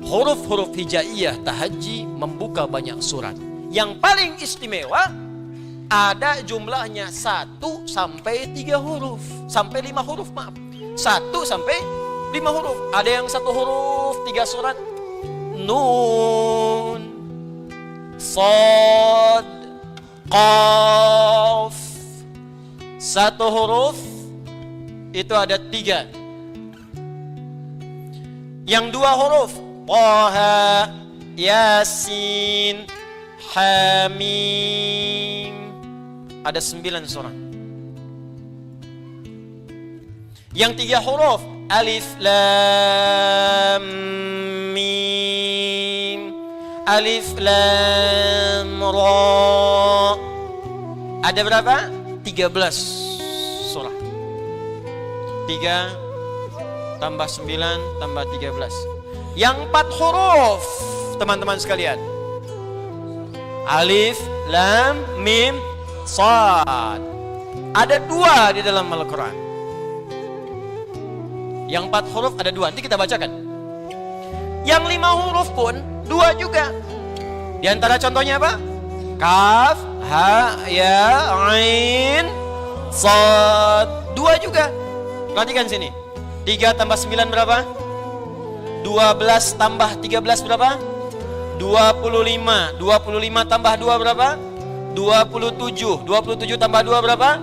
huruf-huruf hijaiyah tahajji membuka banyak surat. Yang paling istimewa ada jumlahnya 1 sampai 3 huruf, sampai 5 huruf, maaf. 1 sampai 5 huruf. Ada yang 1 huruf 3 surat. Nun, Shad, Qaf. 1 huruf itu ada 3. Yang 2 huruf, Taha, Yasin, Hamim, ada 9 surah. Yang 3 huruf, Alif, Lam, Mim, Alif, Lam, Ra. Ada berapa? 13 surah. 3 tambah 9 tambah 13. Yang 4 huruf, teman-teman sekalian, Alif, Lam, Mim, Shad. Ada 2 di dalam Al-Quran. Yang 4 huruf ada 2, nanti kita bacakan. Yang 5 huruf pun 2 juga. Di antara contohnya apa? Kaf, ha, ya, ain, shad. 2 juga. Perhatikan sini. 3 tambah 9 berapa? 12 tambah 13 berapa? 25. 25 tambah 2 berapa? 27. 27 tambah 2 berapa?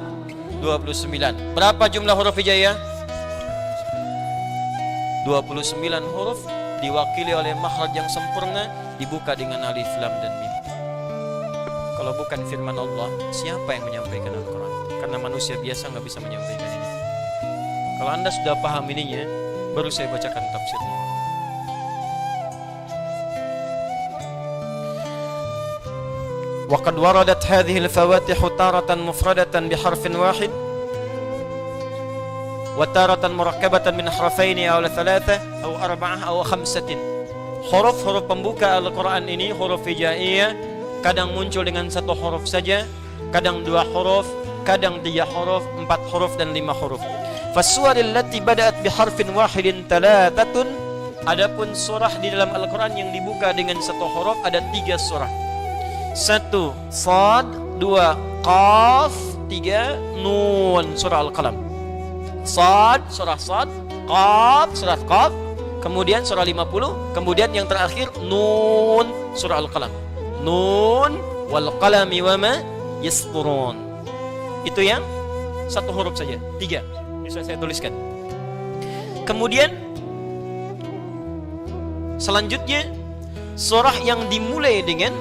29. Berapa jumlah huruf hijaiyah? 29 huruf diwakili oleh makhraj yang sempurna, dibuka dengan alif, lam dan mim. Kalau bukan firman Allah, siapa yang menyampaikan Al-Quran? Karena manusia biasa nggak bisa menyampaikan ini. Kalau Anda sudah paham ininya, baru saya bacakan tafsirnya. وقد وردت هذه الفواتح تارة مفردة بحرف واحد وتارة مركبة من حرفين أو 3 أو 4 أو 5. Huruf-huruf pembuka Al-Quran ini, huruf hijaiyah, kadang muncul dengan 1 huruf saja, kadang 2 huruf, kadang 3 huruf, 4 huruf dan 5 huruf. Fasuwaril lati bada'at biharfin wahidin 3. Adapun surah di dalam Al-Quran yang dibuka dengan 1 huruf ada 3 surah. 1 Shad, 2 Qaf, 3 Nun, surah Al-Qalam. Shad, surah Shad, Qaf, surah Qaf, kemudian surah 50, kemudian yang terakhir Nun, surah Al-Qalam. Nun wal qalami wama yasturun. Itu yang 1 huruf saja, 3. Bisa saya tuliskan. Kemudian selanjutnya surah yang dimulai dengan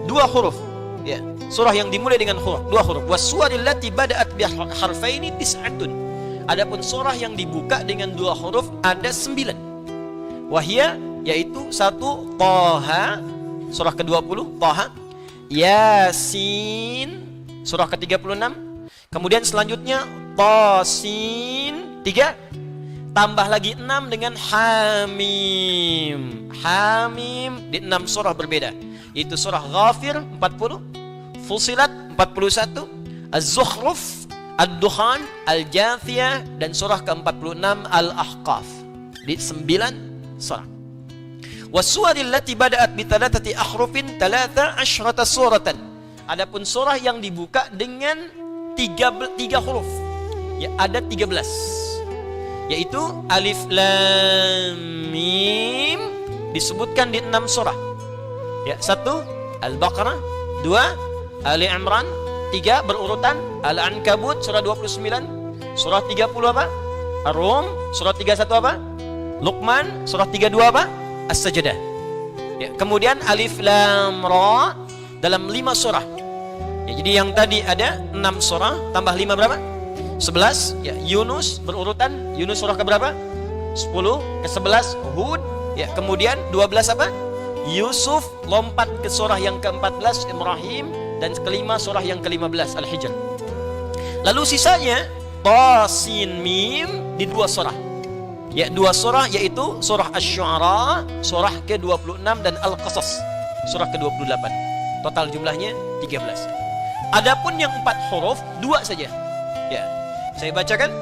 2 huruf, ya, surah yang dimulai dengan 2 huruf. Wassuwaril lati bada'at bi harfaini 9. Adapun surah yang dibuka dengan 2 huruf ada 9. Wahia, yaitu 1 Taha, surah ke-20 Taha. Yasin surah ke-36. Kemudian selanjutnya Tasin 3, tambah lagi 6 dengan Hamim. Hamim di 6 surah berbeda. Itu surah Ghafir 40, Fusilat 41, Az-Zukhruf, Ad-Dukhan, Al-Jathiyah, dan surah ke-46 Al-Ahqaf. Di 9 surah. Wasuwaril lati bada'at bi thalathati ahrufin 13 suratan. Adapun surah yang dibuka dengan 3 huruf. Ya, ada 13. Yaitu Alif Lam Mim disebutkan di 6 surah. Ya, 1 Al-Baqarah, 2 Ali Imran, 3 berurutan Al-Ankabut surah 29, surah 30 apa? Ar-Rum surah 31 apa? Luqman surah 32 apa? As-Sajdah. Ya, kemudian Alif Lam Ra dalam 5 surah. Ya, jadi yang tadi ada 6 surah tambah 5 berapa? 11. Ya, Yunus berurutan. Yunus surah ke berapa? 10. Ke-11 Hud. Ya, kemudian 12 apa? Yusuf, lompat ke surah yang ke-14 Ibrahim, dan kelima surah yang ke-15 Al-Hijr. Lalu sisanya Tasin Mim di 2 surah. Ya, 2 surah yaitu surah Asy-Syu'ara surah ke-26 dan Al-Qasas surah ke-28. Total jumlahnya 13. Adapun yang 4 huruf 2 saja. Ya, saya bacakan.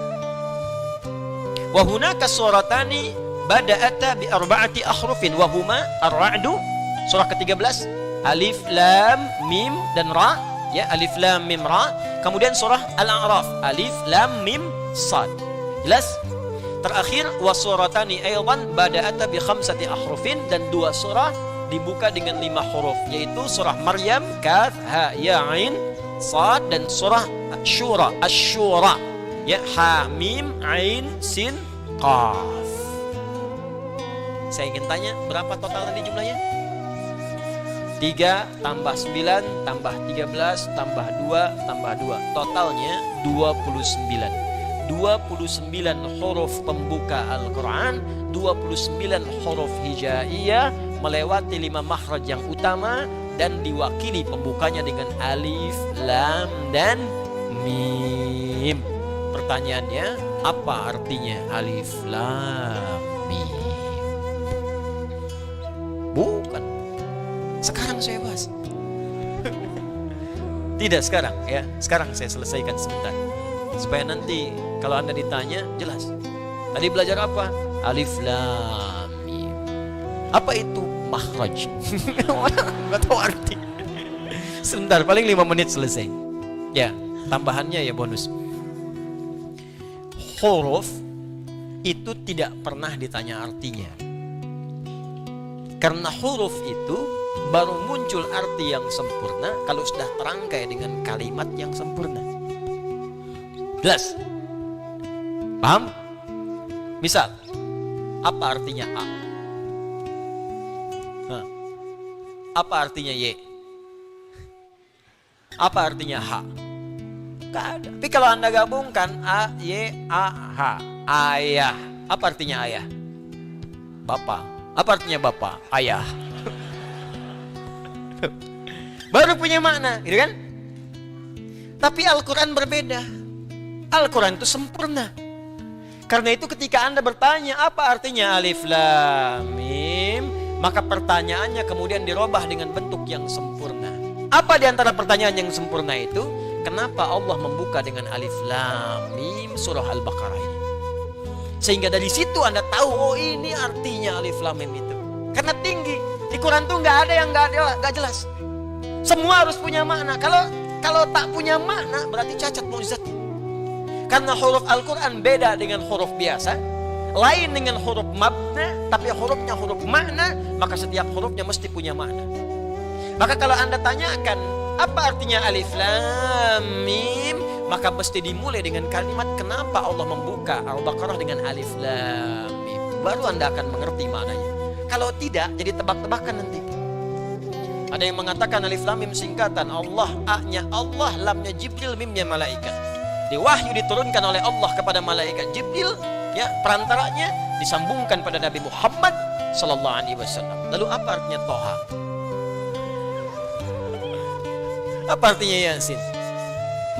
Wa hunaka suratani bada'ata bi arba'ati ahrufin wa huma Ar-Ra'du surah ke-13, Alif Lam Mim dan Ra. Ya, Alif Lam Mim Ra. Kemudian surah Al-A'raf, Alif Lam Mim Sad. Jelas? Terakhir wasuratani aydan bada'ata bi khamsati ahrufin, dan 2 surah dibuka dengan 5 huruf, yaitu surah Maryam Kaf Ha Ya Ain Sad, dan surah Syura Asy-Syura ya Ha Mim Ain Sin Qaf. Saya ingin tanya, berapa total tadi jumlahnya? 3 tambah 9 tambah 13 tambah 2 tambah 2. Totalnya 29. 29 huruf pembuka Al-Quran, 29 huruf hijaiyah, melewati 5 makhraj yang utama, dan diwakili pembukanya dengan Alif, Lam, dan Mim. Pertanyaannya, apa artinya Alif, Lam, Mim? Bukan. Sekarang saya bahas. Tidak sekarang ya. Sekarang saya selesaikan sebentar, supaya nanti kalau Anda ditanya jelas. Tadi belajar apa? Alif Lam Mim. Apa itu makhraj? Enggak tahu arti. Sebentar, paling 5 menit selesai. Ya, tambahannya ya bonus. Huruf itu tidak pernah ditanya artinya. Karena huruf itu baru muncul arti yang sempurna kalau sudah terangkai dengan kalimat yang sempurna. Jelas? Paham? Misal, apa artinya A? Nah, apa artinya Y? Apa artinya H? Gak ada. Tapi kalau Anda gabungkan A, Y, A, H, ayah. Apa artinya ayah? Bapak. Apa artinya bapak? Ayah. Baru punya makna, gitu kan? Tapi Al-Quran berbeda. Al-Quran itu sempurna. Karena itu ketika Anda bertanya apa artinya Alif Lam Mim, maka pertanyaannya kemudian dirubah dengan bentuk yang sempurna. Apa di antara pertanyaan yang sempurna itu? Kenapa Allah membuka dengan Alif Lam Mim surah Al-Baqarah ini? Sehingga dari situ Anda tahu, oh ini artinya Alif Lam Mim itu. Karena tinggi. Di Quran tuh nggak ada yang nggak jelas. Semua harus punya makna. Kalau tak punya makna berarti cacat mukjizatnya. Karena huruf Al-Quran beda dengan huruf biasa, lain dengan huruf mabna, tapi hurufnya huruf makna, maka setiap hurufnya mesti punya makna. Maka kalau Anda tanyakan apa artinya Alif Lam Mim, maka mesti dimulai dengan kalimat kenapa Allah membuka Al-Baqarah dengan Alif Lam Mim. Baru Anda akan mengerti maknanya. Kalau tidak, jadi tebak-tebakan nanti. Ada yang mengatakan Alif Lam Mim singkatan Allah, A-nya Allah, Lamnya Jibril, Mimnya malaikat. Di wahyu diturunkan oleh Allah kepada malaikat Jibril, ya perantaranya disambungkan pada Nabi Muhammad sallallahu alaihi wasallam. Lalu apa artinya Toha? Apa artinya Yasin?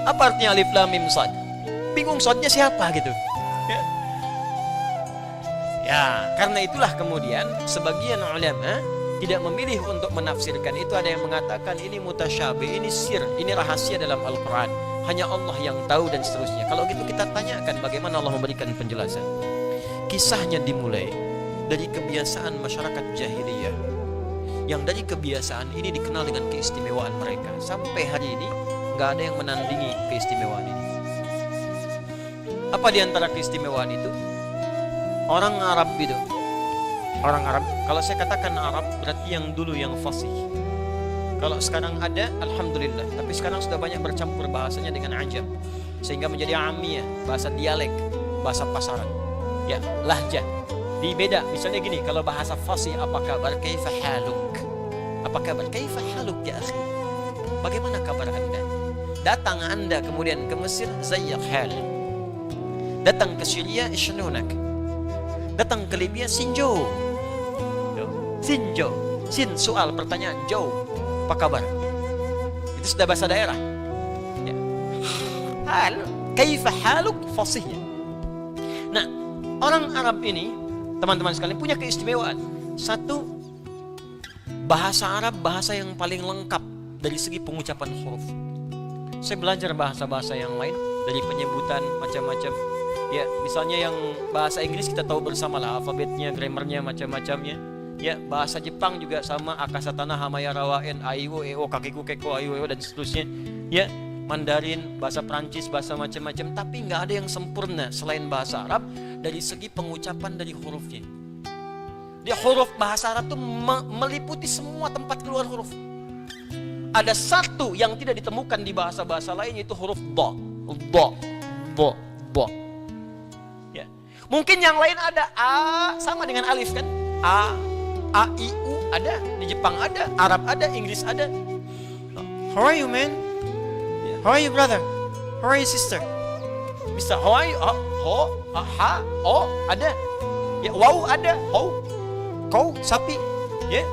Apa artinya Alif Lam Mim Shad? Bingung shadnya siapa gitu. Ya, karena itulah kemudian sebagian ulama tidak memilih untuk menafsirkan itu. Ada yang mengatakan ini mutasyabih, ini sir, ini rahasia dalam Al-Quran, hanya Allah yang tahu dan seterusnya. Kalau gitu kita tanyakan bagaimana Allah memberikan penjelasan. Kisahnya dimulai dari kebiasaan masyarakat jahiliyah, yang dari kebiasaan ini dikenal dengan keistimewaan mereka. Sampai hari ini nggak ada yang menandingi keistimewaan ini. Apa di antara keistimewaan itu? Orang Arab itu, orang Arab, kalau saya katakan Arab berarti yang dulu yang fasih. Kalau sekarang ada, alhamdulillah. Tapi sekarang sudah banyak bercampur bahasanya dengan ajam, sehingga menjadi amiyah, bahasa dialek, bahasa pasaran. Ya, lahjah. Di beda, misalnya gini, kalau bahasa fasih, apa kabar? Kaifa haluk? Apa kabar? Kaifa haluk ya akhi? Bagaimana kabar Anda? Datang Anda kemudian ke Mesir, zayyak hal. Datang ke Syria, ishnunak. Datang ke Libya, sinjo. Sinjo, sin soal pertanyaan, jauh, apa kabar? Itu sudah bahasa daerah. Ya. Hal, kaifa haluk, fasihnya. Nah, orang Arab ini, teman-teman sekalian, punya keistimewaan. Satu, bahasa Arab bahasa yang paling lengkap dari segi pengucapan huruf. Saya belajar bahasa-bahasa yang lain, dari penyebutan macam-macam. Ya, misalnya yang bahasa Inggris kita tahu bersama lah, alfabetnya, grammarnya, macam-macamnya. Ya, bahasa Jepang juga sama, akasatana, hamaya, rawaen, aiwo, eo, kakiku, keko, aiwo, eo, dan seterusnya. Ya, Mandarin, bahasa Prancis, bahasa macam-macam. Tapi nggak ada yang sempurna selain bahasa Arab dari segi pengucapan dari hurufnya. Dia huruf bahasa Arab itu meliputi semua tempat keluar huruf. Ada satu yang tidak ditemukan di bahasa-bahasa lain, yaitu huruf ba, ba, ba, ba. Mungkin yang lain ada a sama dengan alif kan? A, I, U ada, di Jepang ada, Arab ada, Inggris ada. How are you man? How are you brother? How are you sister? Mister, how are you? Ho, ha, o ada. Ya, wow ada, ho, kau, sapi. Ya.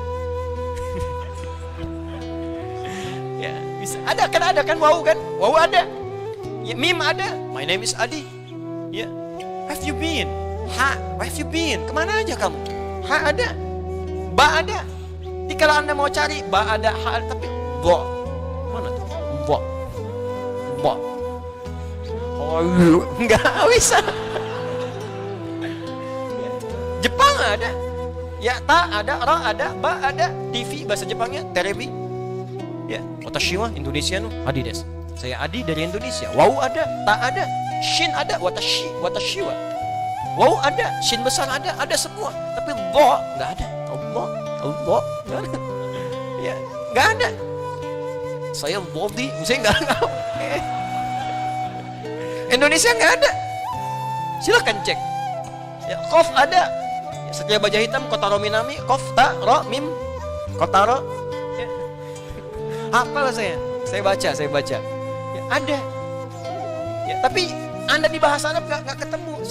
Ya, bisa. Ada kan wow kan? Wow ada. Ya, mim ada. My name is Adi. Ya. Have you been? Ha, where have you been? Kemana aja kamu? Ha ada, ba ada. Jadi kalau Anda mau cari ba ada, ha ada, tapi bo mana tuh? Bo. Oh, enggak bisa. Jepang ada. Ya, ta ada, ra ada, ba ada. TV bahasa Jepangnya terebi. Ya, watashi wa Indonesia no Adi desu. Saya Adi dari Indonesia. Wow ada, ta ada. Shin ada, watashi wa. Wow ada, shin besar ada semua. Tapi bo nggak ada. Allah nggak ada. Ya, nggak ada. Saya body, saya nggak ada. Indonesia nggak ada. Silakan cek. Ya, kof ada. Ya, setiap baja hitam kotaro minami, kof ta ro mim kotaro. Ya. Hafal saya baca. Ya, ada. Ya, tapi Anda di bahasa Arab nggak ketemu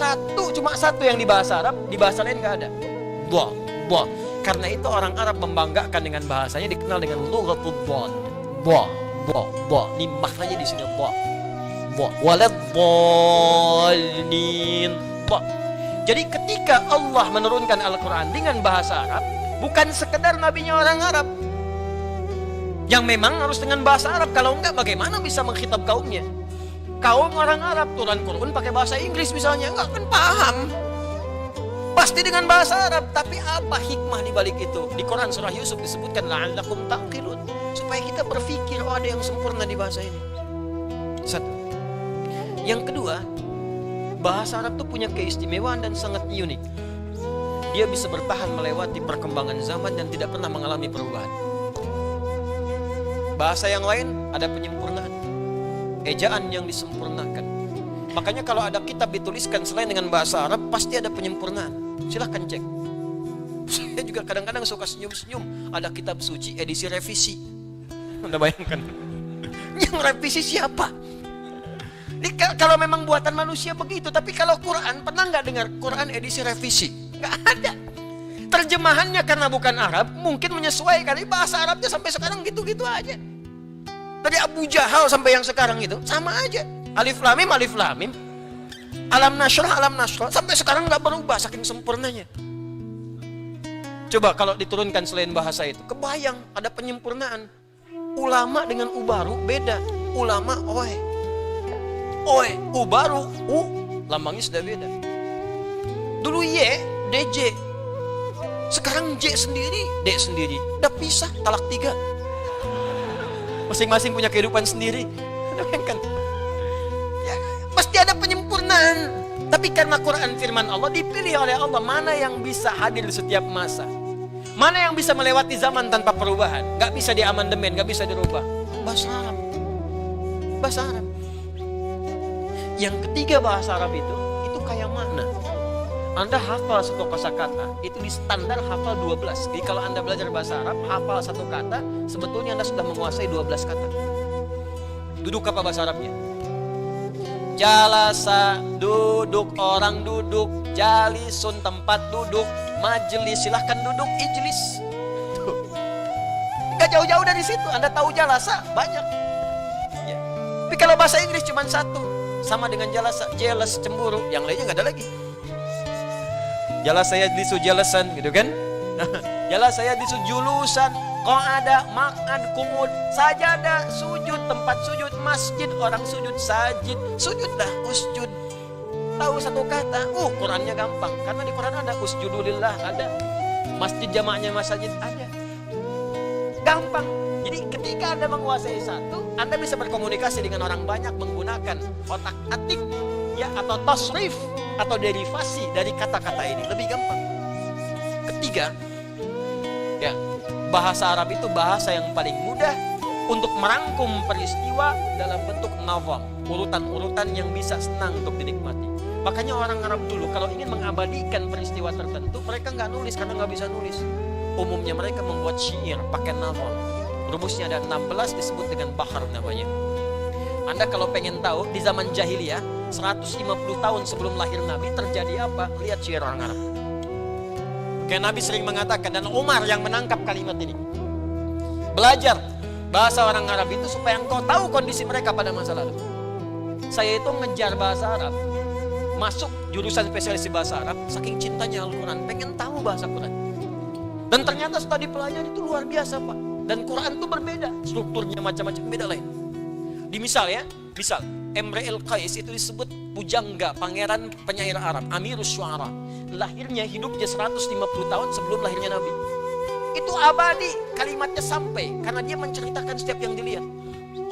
cuma satu yang di bahasa Arab, di bahasa lain nggak ada. Bo. Karena itu orang Arab membanggakan dengan bahasanya, dikenal dengan lughatul dhad. Bo. Ini maknanya di sini bo. Waladhdallin. Bo. Jadi ketika Allah menurunkan Al-Quran dengan bahasa Arab, bukan sekedar nabinya orang Arab, yang memang harus dengan bahasa Arab. Kalau enggak, bagaimana bisa mengkhitab kaumnya? Kaum orang Arab turun Quran pakai bahasa Inggris misalnya, enggak akan paham. Pasti dengan bahasa Arab. Tapi apa hikmah di balik itu? Di Quran surah Yusuf disebutkan la'allakum taqilun, supaya kita berpikir, oh ada yang sempurna di bahasa ini. Satu. Yang kedua, bahasa Arab itu punya keistimewaan dan sangat unik. Dia bisa bertahan melewati perkembangan zaman dan tidak pernah mengalami perubahan. Bahasa yang lain ada penyempurnaan, ejaan yang disempurnakan. Makanya kalau ada kitab dituliskan selain dengan bahasa Arab, pasti ada penyempurnaan. Silahkan cek. Saya juga kadang-kadang suka senyum-senyum. Ada kitab suci edisi revisi. Anda bayangkan, yang revisi siapa? Ini kalau memang buatan manusia begitu. Tapi kalau Quran, pernah nggak dengar Quran edisi revisi? Nggak ada. Terjemahannya karena bukan Arab, mungkin menyesuaikan. Bahasa Arabnya sampai sekarang gitu-gitu aja. Dari Abu Jahal sampai yang sekarang itu sama aja. Alif lam mim, alif lam mim. Alam nasrah, sampai sekarang nggak berubah saking sempurnanya. Coba kalau diturunkan selain bahasa itu, kebayang ada penyempurnaan. Ulama dengan ubaru beda. Ulama oe, ubaru lambangnya sudah beda. Dulu Y, DJ. Sekarang J sendiri, D sendiri. Udah pisah, talak 3. Masing-masing punya kehidupan sendiri. Bayangkan. Ya, pasti ada penyempurnaan. Tapi karena Quran firman Allah dipilih oleh Allah, mana yang bisa hadir di setiap masa. Mana yang bisa melewati zaman tanpa perubahan. Gak bisa diamandemen, gak bisa dirubah. Bahasa Arab. Bahasa Arab. Yang ketiga bahasa Arab itu kayak makna. Anda hafal satu kosakata, itu di standar hafal 12. Jadi kalau Anda belajar bahasa Arab, hafal satu kata, sebetulnya Anda sudah menguasai 12 kata. Duduk apa bahasa Arabnya? Jalasa, duduk, orang duduk. Jalisun, tempat duduk. Majelis, silahkan duduk, ijlis. Gak jauh-jauh dari situ, Anda tahu jalasa, banyak. Ya. Tapi kalau bahasa Inggris cuma satu, sama dengan jalasa, jealous, cemburu. Yang lainnya gak ada lagi. Jelas saya disu jelasan gitu kan. Jelas saya disu julusan, qa'ada, maq'ad, kumud, sajadah, sujud, tempat sujud, masjid, orang sujud, sajid, sujudlah, usjud. Tahu satu kata, Qurannya gampang. Karena di Quran ada usjudulillah, ada. Masjid jamaknya masjid ada. Gampang. Jadi ketika Anda menguasai satu, Anda bisa berkomunikasi dengan orang banyak menggunakan otak atik ya, atau tasrif atau derivasi dari kata-kata ini lebih gampang. Ketiga, ya, bahasa Arab itu bahasa yang paling mudah untuk merangkum peristiwa dalam bentuk nazam, urutan-urutan yang bisa senang untuk dinikmati. Makanya orang Arab dulu kalau ingin mengabadikan peristiwa tertentu, mereka nggak nulis karena nggak bisa nulis. Umumnya mereka membuat syair pakai nazam. Rumusnya ada 16, disebut dengan bahar namanya. Anda kalau pengen tahu di zaman jahiliyah 150 tahun sebelum lahir Nabi terjadi apa? Lihat syair orang Arab. Kayak Nabi sering mengatakan, dan Umar yang menangkap kalimat ini. Belajar bahasa orang Arab itu supaya engkau tahu kondisi mereka pada masa lalu. Saya itu ngejar bahasa Arab, masuk jurusan spesialis bahasa Arab, saking cintanya Al-Quran, pengen tahu bahasa Quran. Dan ternyata setelah dipelajari itu luar biasa Pak. Dan Quran itu berbeda, strukturnya macam-macam, beda lain. Di misal Imre el-Qais itu disebut pujangga, pangeran penyair Arab, Amirus Syu'ara. Lahirnya, hidupnya 150 tahun sebelum lahirnya Nabi. Itu abadi, kalimatnya sampai karena dia menceritakan setiap yang dilihat.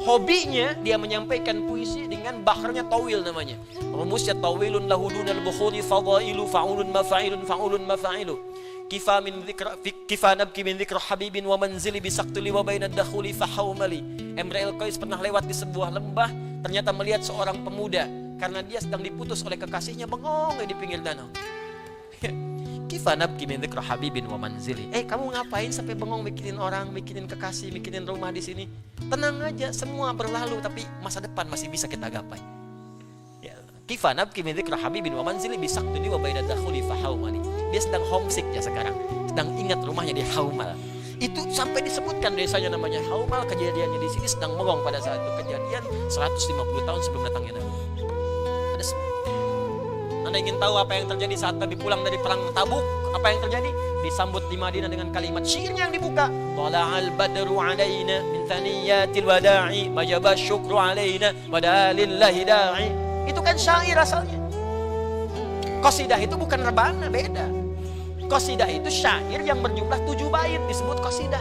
Hobinya dia menyampaikan puisi dengan baharnya tawil namanya. Rumusnya tawilun lahudunal bukhuri fadailu fa'ulun mafa'ilun fa'ulun mafa'ilu. Kifa nabki min dzikra habibin wa manzili bisaktuli wa bainad dakhuli fahawmali. Imre el-Qais pernah lewat di sebuah lembah, ternyata melihat seorang pemuda karena dia sedang diputus oleh kekasihnya, bengong di pinggir danau. Kifa nabki min dzikra habibin wa manzili. Kamu ngapain sampai bengong mikirin orang, mikirin kekasih, mikirin rumah di sini? Tenang aja, semua berlalu tapi masa depan masih bisa kita gapai. Kifa nabki min dzikra habibin wa manzili bisaktuli wa bainad dakhuli fahawmali. Dia sedang homesick ya sekarang, sedang ingat rumahnya di Haumal. Itu sampai disebutkan desanya namanya Haumal, kejadiannya di sini sedang bengong pada saat itu, kejadian 150 tahun sebelum datangnya Nabi. Ada semua. Anda ingin tahu apa yang terjadi saat Nabi pulang dari perang Tabuk? Apa yang terjadi? Disambut di Madinah dengan kalimat syairnya yang dibuka. Tala'al badru alaina min thaniyatil wada'i majaba syukru alaina wadalillahi da'i. Itu kan syair asalnya. Qasidah itu bukan rebana, beda. Qasidah itu syair yang berjumlah 7 bait, disebut qasidah.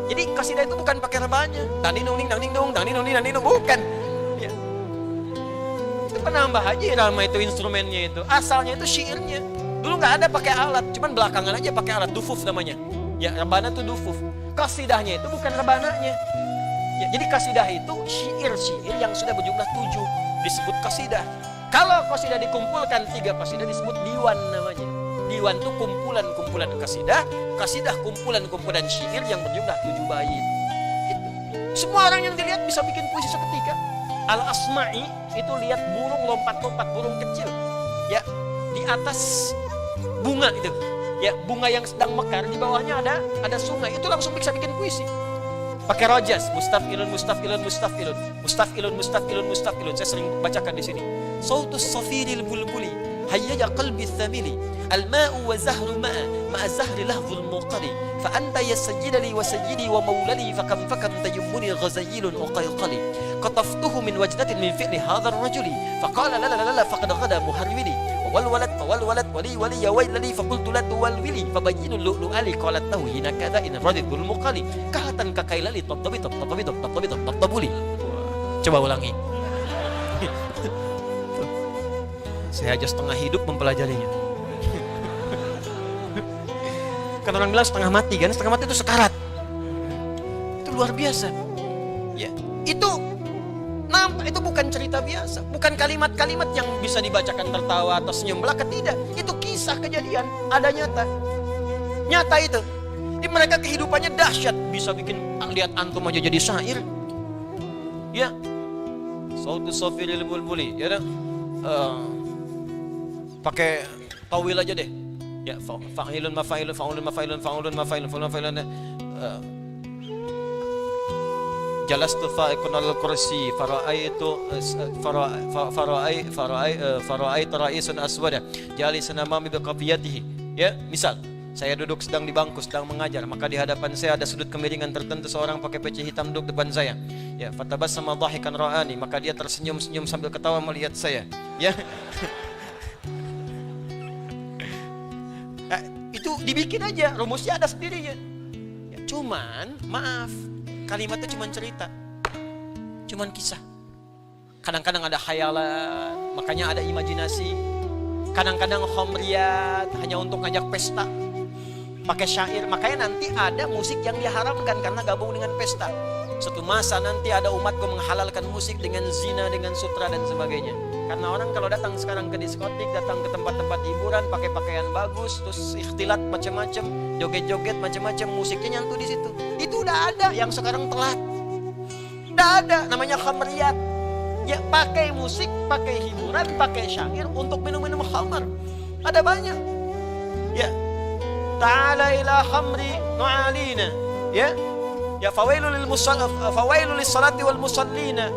Jadi qasidah itu bukan pakai rebanya. Dang ding dong, bukan. Ya. Itu penambah aja irama itu instrumennya itu. Asalnya itu syairnya. Dulu nggak ada pakai alat, cuman belakangan aja pakai alat, dufuf namanya. Ya, rebana itu dufuf. Qasidahnya itu bukan rebananya. Ya, jadi qasidah itu syair-syair yang sudah berjumlah 7, disebut qasidah. Kalau qasidah dikumpulkan 3 qasidah disebut diwan namanya. Diwan itu kumpulan-kumpulan qasidah, qasidah kumpulan-kumpulan syair yang berjumlah 7 bait. Gitu. Semua orang yang dilihat bisa bikin puisi seketika. Al-Asma'i itu lihat burung lompat-lompat, burung kecil. Ya, di atas bunga itu. Ya, bunga yang sedang mekar, di bawahnya ada sungai. Itu langsung bisa bikin puisi. Pakai rojas, mustafilun, mustafilun, mustafilun, mustafilun, mustafilun, mustafilun. Saya sering bacakan di sini. Sautus safiril bulbuli, hayya qalbi thamili, al-ma'u wa zahru ma'a zahri lahzul muqali, fa anta ya sayyidali wa sayyidi wa maulali, fa kam tayammuni ghazayilun uqayqali, qataftuhu min wajdatin min fi'li hadha ar-rajuli, fa qala la la la faqad ghada muharwili, والولد ولي يا ويلي فقلت لا تولولي فبين اللؤلؤ لي قالت له هنا كذا إن ردت المقالي كهتا ككيلالي طبطبولي. Coba ulangi. Saya aja setengah hidup mempelajarinya. Kan orang bilang setengah mati kan, setengah mati itu sekarat. Itu luar biasa. Ya, itu nampak, itu bukan cerita biasa, bukan kalimat-kalimat yang bisa dibacakan tertawa atau senyum belaka, tidak. Itu kisah kejadian, ada nyata itu. Di mereka kehidupannya dahsyat, bisa bikin lihat antum aja jadi syair. Ya, sautu safiril bulbuli, ya, pakai tawil aja deh. Ya, fa'ilun mafa'ilun fa'ulun mafa'ilun fa'ulun mafa'ilun fa'ulun mafa'ilun. Jalastu fa'iqun al-kursi fara'aitu ra'isun aswada jalisun amami biqafiyatihi. Ya, misal saya duduk sedang di bangku sedang mengajar, maka di hadapan saya ada sudut kemiringan tertentu, seorang pakai peci hitam duduk depan saya. Ya, fatabassama dhahikan ra'ani, maka dia tersenyum-senyum sambil ketawa melihat saya. Ya. Nah, itu dibikin aja, rumusnya ada sendirinya. Ya, cuman maaf, kalimatnya cuma cerita, cuma kisah. Kadang-kadang ada khayalan, makanya ada imajinasi. Kadang-kadang khomriyat, hanya untuk ngajak pesta, pakai syair. Makanya nanti ada musik yang diharamkan karena gabung dengan pesta. Suatu masa nanti ada umatku menghalalkan musik dengan zina, dengan sutra dan sebagainya. Karena orang kalau datang sekarang ke diskotik, datang ke tempat-tempat hiburan, pakai pakaian bagus, terus ikhtilat macam-macam, joget-joget macam-macam, musiknya nyantu di situ. Itu udah ada, yang sekarang telat. Udah ada, namanya khamriyat. Ya, pakai musik, pakai hiburan, pakai syair untuk minum-minum khamar. Ada banyak. Ya, ta'ala ila khamri nu'alina. Ya, ya fawailul lis salati wal musallina.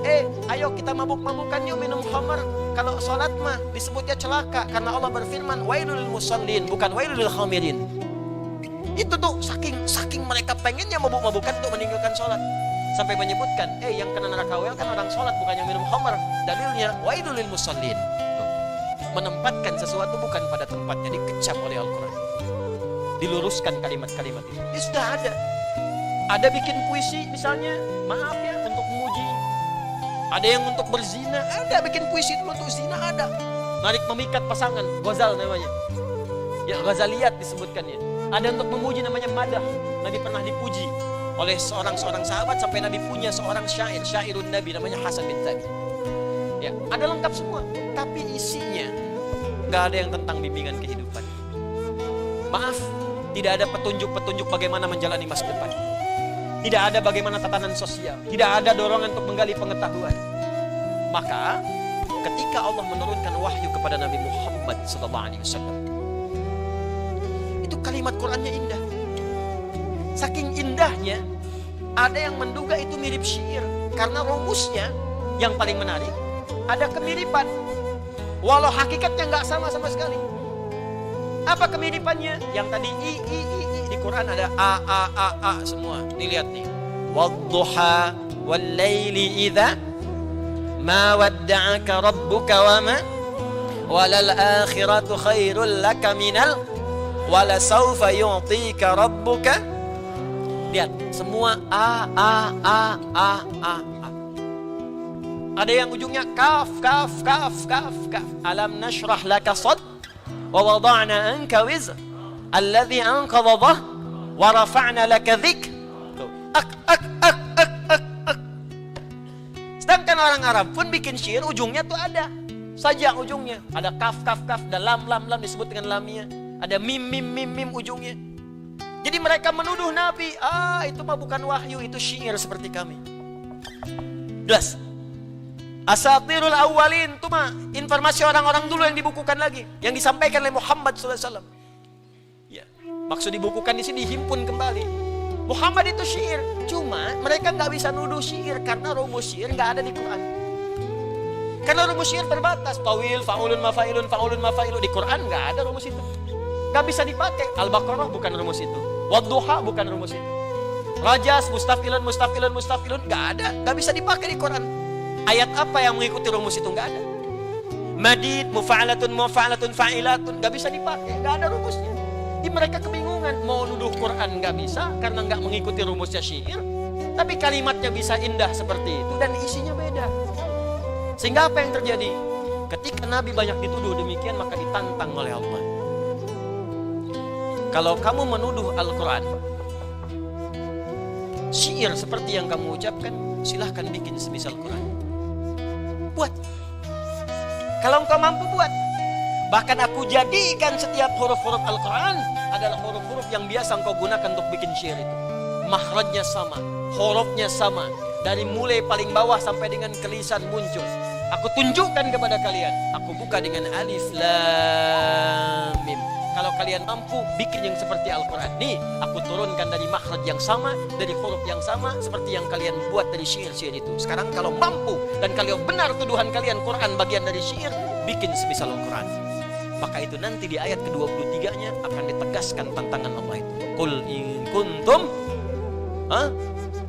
Ayo kita mabuk-mabukan yuk minum khamar. Kalau salat mah disebutnya celaka karena Allah berfirman wailul lil musallin, bukan wailul lil khamirin. Itu tuh saking mereka pengennya mabuk-mabukan untuk meninggalkan salat. Sampai menyebutkan, yang kena neraka wel kan orang salat bukan yang minum khamar. Dalilnya wailul lil musallin. Menempatkan sesuatu bukan pada tempatnya, dikecam oleh Al-Qur'an. Diluruskan kalimat-kalimat itu. Ini sudah ada. Ada bikin puisi misalnya, maaf ya, untuk memuji. Ada yang untuk berzina, ada bikin puisi itu untuk zina, ada. Narik memikat pasangan, ghazal namanya. Ya, ghazaliyat disebutkannya. Ada untuk memuji namanya madah. Nabi pernah dipuji oleh seorang sahabat sampai Nabi punya seorang syairun Nabi namanya Hasan bin Thabit. Ya, ada lengkap semua, tapi isinya nggak ada yang tentang bimbingan kehidupan. Maaf, tidak ada petunjuk-petunjuk bagaimana menjalani masa depan. Tidak ada bagaimana tatanan sosial. Tidak ada dorongan untuk menggali pengetahuan. Maka ketika Allah menurunkan wahyu kepada Nabi Muhammad SAW, itu kalimat Qur'annya indah. Saking indahnya, ada yang menduga itu mirip syair. Karena rumusnya yang paling menarik, ada kemiripan. Walau hakikatnya nggak sama sekali. Apa kemiripannya? Yang tadi i di Quran ada a semua. Dilihat nih. Wadduha wal laili idza ma wadda'aka rabbuka wa ma walal akhiratu khairul laka minal wala sawfa yu'tika rabbuka. Lihat, semua a. Ada yang ujungnya kaf. Alam nashrah laka sad wa wada'na anka wizr alladhi anqadha dhah wa rafa'na laka dhikr. Sedangkan orang Arab pun bikin syair ujungnya tuh ada saja ujungnya. Ada kaf, ada lam disebut dengan lamnya. Ada mim ujungnya. Jadi mereka menuduh Nabi, itu mah bukan wahyu, itu syair seperti kami. Jelas. Asatirul awwalin itu mah informasi orang-orang dulu yang dibukukan lagi, yang disampaikan oleh Muhammad SAW. Ya, maksud dibukukan di sini dihimpun kembali. Muhammad itu syair. Cuma mereka nggak bisa nuduh syair karena rumus syair nggak ada di Quran. Karena rumus syair terbatas. Tawil, fa'ulun, mafa'ilun, fa'ulun, mafa'ilun. Di Quran nggak ada rumus itu. Nggak bisa dipakai. Al-Baqarah bukan rumus itu. Wadduha bukan rumus itu. Rajas, mustafilun, mustafilun, mustafilun. Nggak ada. Nggak bisa dipakai di Quran. Ayat apa yang mengikuti rumus itu? Nggak ada. Madid, mufa'alatun, mufa'alatun, fa'ilatun. Nggak bisa dipakai. Nggak ada rumusnya. Jadi mereka kebingungan. Mau nuduh Quran nggak bisa karena nggak mengikuti rumusnya syair. Tapi kalimatnya bisa indah seperti itu dan isinya beda. Sehingga apa yang terjadi? Ketika Nabi banyak dituduh demikian, maka ditantang oleh Allah. Kalau kamu menuduh Al-Quran syair seperti yang kamu ucapkan, silahkan bikin semisal Quran. Buat. Kalau engkau mampu buat. Bahkan aku jadikan setiap huruf-huruf Al-Quran adalah huruf-huruf yang biasa engkau gunakan untuk bikin syair itu. Makhrajnya sama, hurufnya sama. Dari mulai paling bawah sampai dengan kelisan muncul. Aku tunjukkan kepada kalian. Aku buka dengan alif lam mim. Kalau kalian mampu bikin yang seperti Al-Quran. Nih, aku turunkan dari makhraj yang sama, dari huruf yang sama, seperti yang kalian buat dari syair-syair itu. Sekarang kalau mampu dan kalau benar tuduhan kalian Quran bagian dari syair, bikin semisal Al-Quran. Maka itu nanti di ayat ke-23-nya akan ditegaskan tantangan Allah itu. Qul in kuntum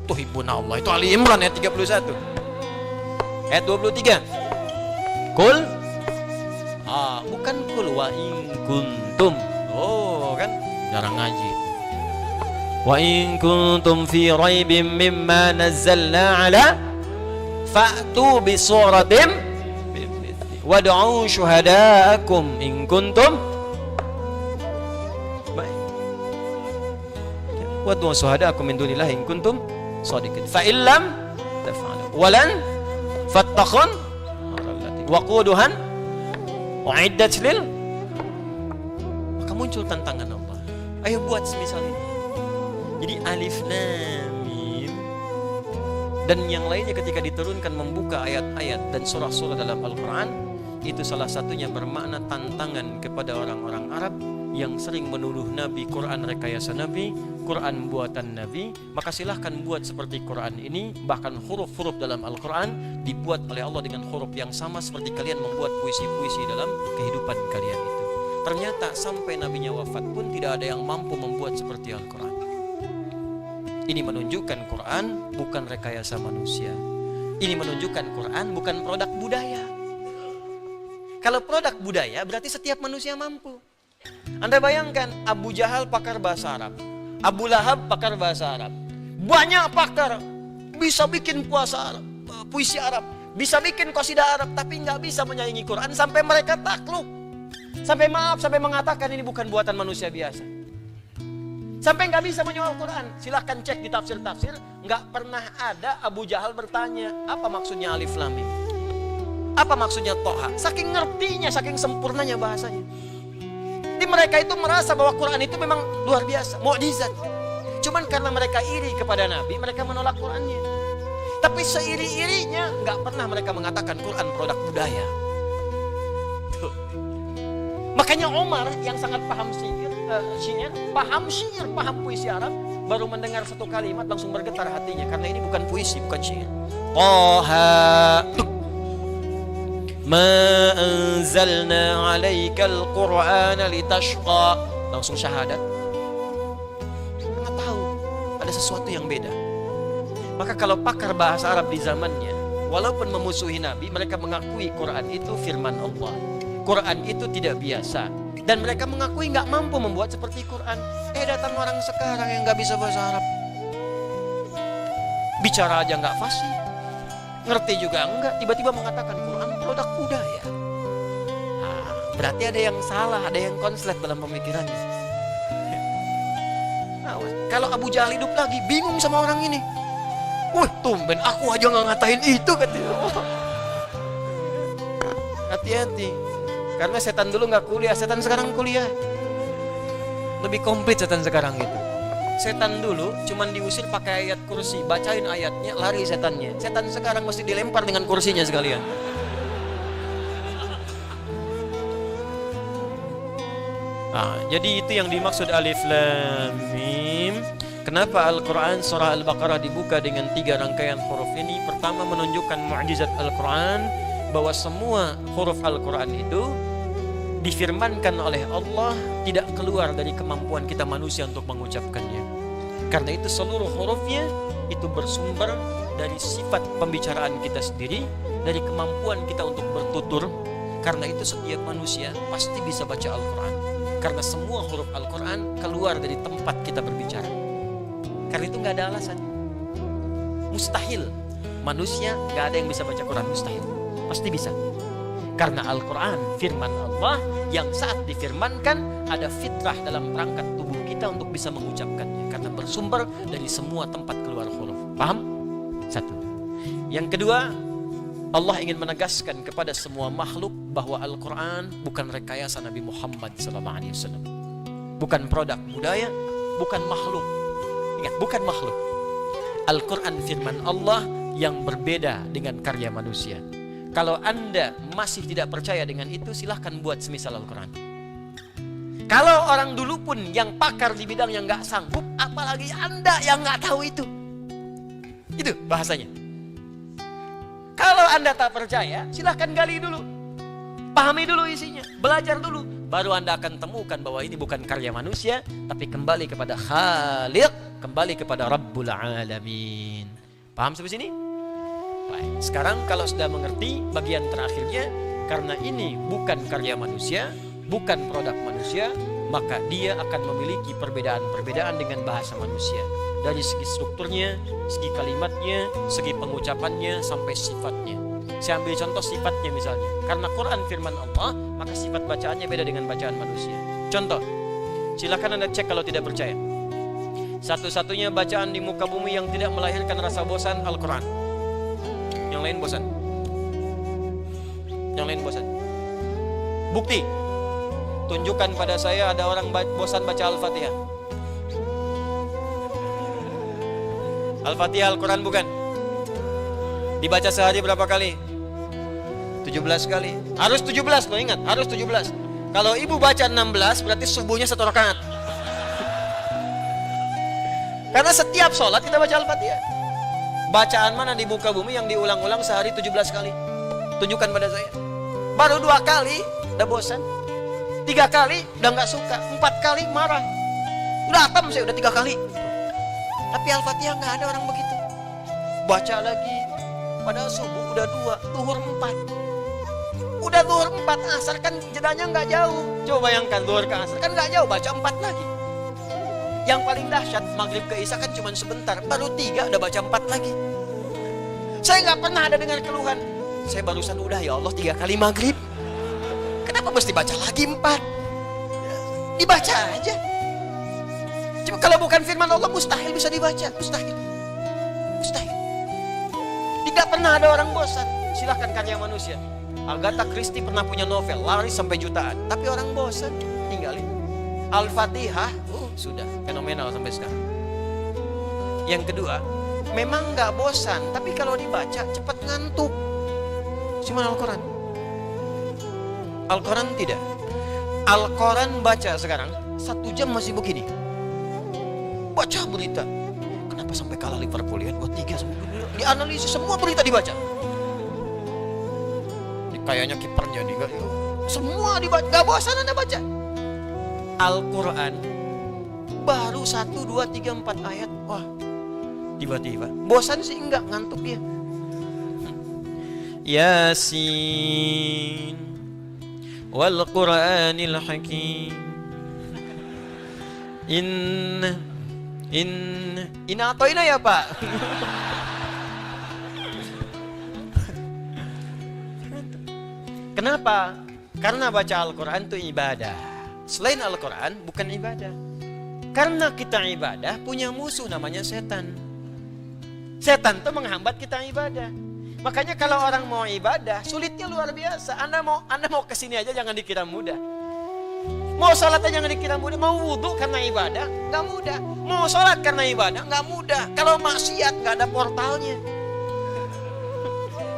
tuhibbuna Allah. Itu Ali Imran ayat 31. Ayat 23. Qul bukan qul wa in kuntum. Oh, kan jarang ngaji. Wa in kuntum fi raibim mimma nazzalna ala fa'tu bi suratin wad'u syuhadaakum in kuntum wad'u syuhadaakum min dunillahi in kuntum shadiqin fa illam taf'alu walan fattakhun waquduhan uiddat lil. Maka muncul tantangan Allah. Ayo buat semisal ini. Jadi alif lam mim dan yang lainnya ketika diturunkan membuka ayat-ayat dan surah-surah dalam Al-Quran, itu salah satunya bermakna tantangan kepada orang-orang Arab yang sering menuduh Nabi Quran rekayasa Nabi, Quran buatan Nabi. Maka silahkan buat seperti Quran ini. Bahkan huruf-huruf dalam Al-Quran dibuat oleh Allah dengan huruf yang sama seperti kalian membuat puisi-puisi dalam kehidupan kalian itu. Ternyata sampai Nabinya wafat pun tidak ada yang mampu membuat seperti Al-Quran. Ini menunjukkan Quran bukan rekayasa manusia. Ini menunjukkan Quran bukan produk budaya. Kalau produk budaya berarti setiap manusia mampu. Anda bayangkan Abu Jahal pakar bahasa Arab, Abu Lahab pakar bahasa Arab, banyak pakar bisa bikin puisi Arab, bisa bikin qasidah Arab, tapi nggak bisa menyaingi Quran sampai mereka takluk, sampai mengatakan ini bukan buatan manusia biasa, sampai nggak bisa menyoal Quran. Silahkan cek di tafsir-tafsir, nggak pernah ada Abu Jahal bertanya apa maksudnya alif lam mim. Apa maksudnya Toha? Saking ngertinya, saking sempurnanya bahasanya. Jadi mereka itu merasa bahwa Quran itu memang luar biasa, mukjizat. Cuman karena mereka iri kepada Nabi, mereka menolak Qurannya. Tapi seiri-irinya nggak pernah mereka mengatakan Quran produk budaya. Tuh. Makanya Umar yang sangat paham syair, paham puisi Arab, baru mendengar satu kalimat langsung bergetar hatinya karena ini bukan puisi, bukan syair. Toha. Ma anzalna 'alaikal Qur'ana litashqa. Langsung syahadat. Karena tahu ada sesuatu yang beda. Maka kalau pakar bahasa Arab di zamannya, walaupun memusuhi Nabi, mereka mengakui Quran itu firman Allah. Quran itu tidak biasa. Dan mereka mengakui nggak mampu membuat seperti Quran. Datang orang sekarang yang nggak bisa bahasa Arab. Bicara aja nggak fasih. Ngerti juga enggak, tiba-tiba mengatakan Quran produk budaya. Berarti ada yang salah, ada yang konslet dalam pemikirannya. Nah, kalau Abu Jahal hidup lagi, bingung sama orang ini. Wih, tumben aku aja nggak ngatain itu, katanya. Hati-hati, karena setan dulu nggak kuliah, setan sekarang kuliah. Lebih komplit setan sekarang itu. Setan dulu cuman diusir pakai ayat kursi, bacain ayatnya, lari setannya. Setan sekarang mesti dilempar dengan kursinya sekalian. Nah, jadi itu yang dimaksud alif lam mim. Kenapa Al-Quran surah Al-Baqarah dibuka dengan 3 rangkaian huruf ini? Pertama, menunjukkan mukjizat Al-Quran, bahwa semua huruf Al-Quran itu difirmankan oleh Allah, tidak keluar dari kemampuan kita manusia untuk mengucapkannya. Karena itu seluruh hurufnya itu bersumber dari sifat pembicaraan kita sendiri, dari kemampuan kita untuk bertutur. Karena itu setiap manusia pasti bisa baca Al-Quran, karena semua huruf Al-Quran keluar dari tempat kita berbicara. Karena itu gak ada alasan, mustahil manusia gak ada yang bisa baca Quran, mustahil. Pasti bisa, karena Al-Quran firman Allah yang saat difirmankan ada fitrah dalam perangkat tubuh kita untuk bisa mengucapkannya, karena bersumber dari semua tempat keluar huruf. Paham? Satu. Yang kedua, Allah ingin menegaskan kepada semua makhluk bahwa Al-Quran bukan rekayasa Nabi Muhammad SAW, bukan produk budaya, bukan makhluk. Ingat, bukan makhluk. Al-Quran firman Allah yang berbeda dengan karya manusia. Kalau Anda masih tidak percaya dengan itu, silahkan buat semisal Al-Quran. Kalau orang dulu pun yang pakar di bidang yang gak sanggup, apalagi Anda yang gak tahu itu. Itu bahasanya. Kalau Anda tak percaya, silahkan gali dulu, pahami dulu isinya, belajar dulu. Baru Anda akan temukan bahwa ini bukan karya manusia, tapi kembali kepada Khaliq, kembali kepada Rabbul Alamin. Paham sampai sini? Baik. Sekarang kalau sudah mengerti bagian terakhirnya, karena ini bukan karya manusia, bukan produk manusia, maka dia akan memiliki perbedaan-perbedaan dengan bahasa manusia. Dari segi strukturnya, segi kalimatnya, segi pengucapannya, sampai sifatnya. Saya ambil contoh sifatnya misalnya. Karena Quran firman Allah, maka sifat bacaannya beda dengan bacaan manusia. Contoh, silakan Anda cek kalau tidak percaya. Satu-satunya bacaan di muka bumi yang tidak melahirkan rasa bosan, Al-Quran. Yang lain bosan. Yang lain bosan. Bukti, tunjukkan pada saya ada orang bosan baca Al-Fatihah. Al-Fatihah Al-Quran bukan? Dibaca sehari berapa kali? 17 kali. Harus 17 loh, ingat, harus 17. Kalau ibu baca 16 berarti subuhnya 1 rakaat. Karena setiap sholat kita baca Al-Fatihah. Bacaan mana di muka bumi yang diulang-ulang sehari 17 kali? Tunjukkan pada saya. Baru 2 kali udah bosan, 3 kali udah gak suka, 4 kali marah. Udah atam saya udah 3 kali. Tapi Al-Fatihah gak ada orang begitu. Baca lagi, padahal subuh udah 2, zuhur 4. Udah zuhur 4, asar kan jedanya gak jauh. Coba bayangkan zuhur ke asar kan gak jauh, baca 4 lagi. Yang paling dahsyat maghrib ke isya kan cuma sebentar, baru 3 udah baca 4 lagi. Saya gak pernah ada dengar keluhan, saya barusan udah ya Allah 3 kali maghrib, kenapa mesti baca lagi 4? Dibaca aja. Cuma kalau bukan firman Allah mustahil bisa dibaca, mustahil. Mustahil. Tidak pernah ada orang bosan. Silahkan karya manusia. Agatha Christie pernah punya novel, laris sampai jutaan, tapi orang bosan, tinggalin. Al-Fatihah, sudah fenomenal sampai sekarang. Yang kedua, memang gak bosan, tapi kalau dibaca cepat ngantuk. Cuma Al-Quran. Al-Quran tidak. Al-Quran baca sekarang 1 jam masih begini. Baca berita, kenapa sampai kalah Liverpool ya, 2-3 sampai dianalisis, semua berita dibaca. Ini kayaknya kipernya nih, semua dibaca, gak bosan Anda baca. Al-Quran baru 1, 2, 3, 4 ayat, wah tiba-tiba bosan sih enggak, ngantuk dia. Yasin wal Qur'anil Hakim. Atoina ya Pak. Kenapa? Karena baca Al-Quran itu ibadah. Selain Al-Quran bukan ibadah. Karena kita ibadah punya musuh namanya setan. Setan itu menghambat kita ibadah. Makanya kalau orang mau ibadah sulitnya luar biasa. Anda mau kesini aja jangan dikira mudah. Mau sholat aja jangan dikira mudah. Mau wudhu karena ibadah gak mudah. Mau sholat karena ibadah gak mudah. Kalau maksiat gak ada portalnya.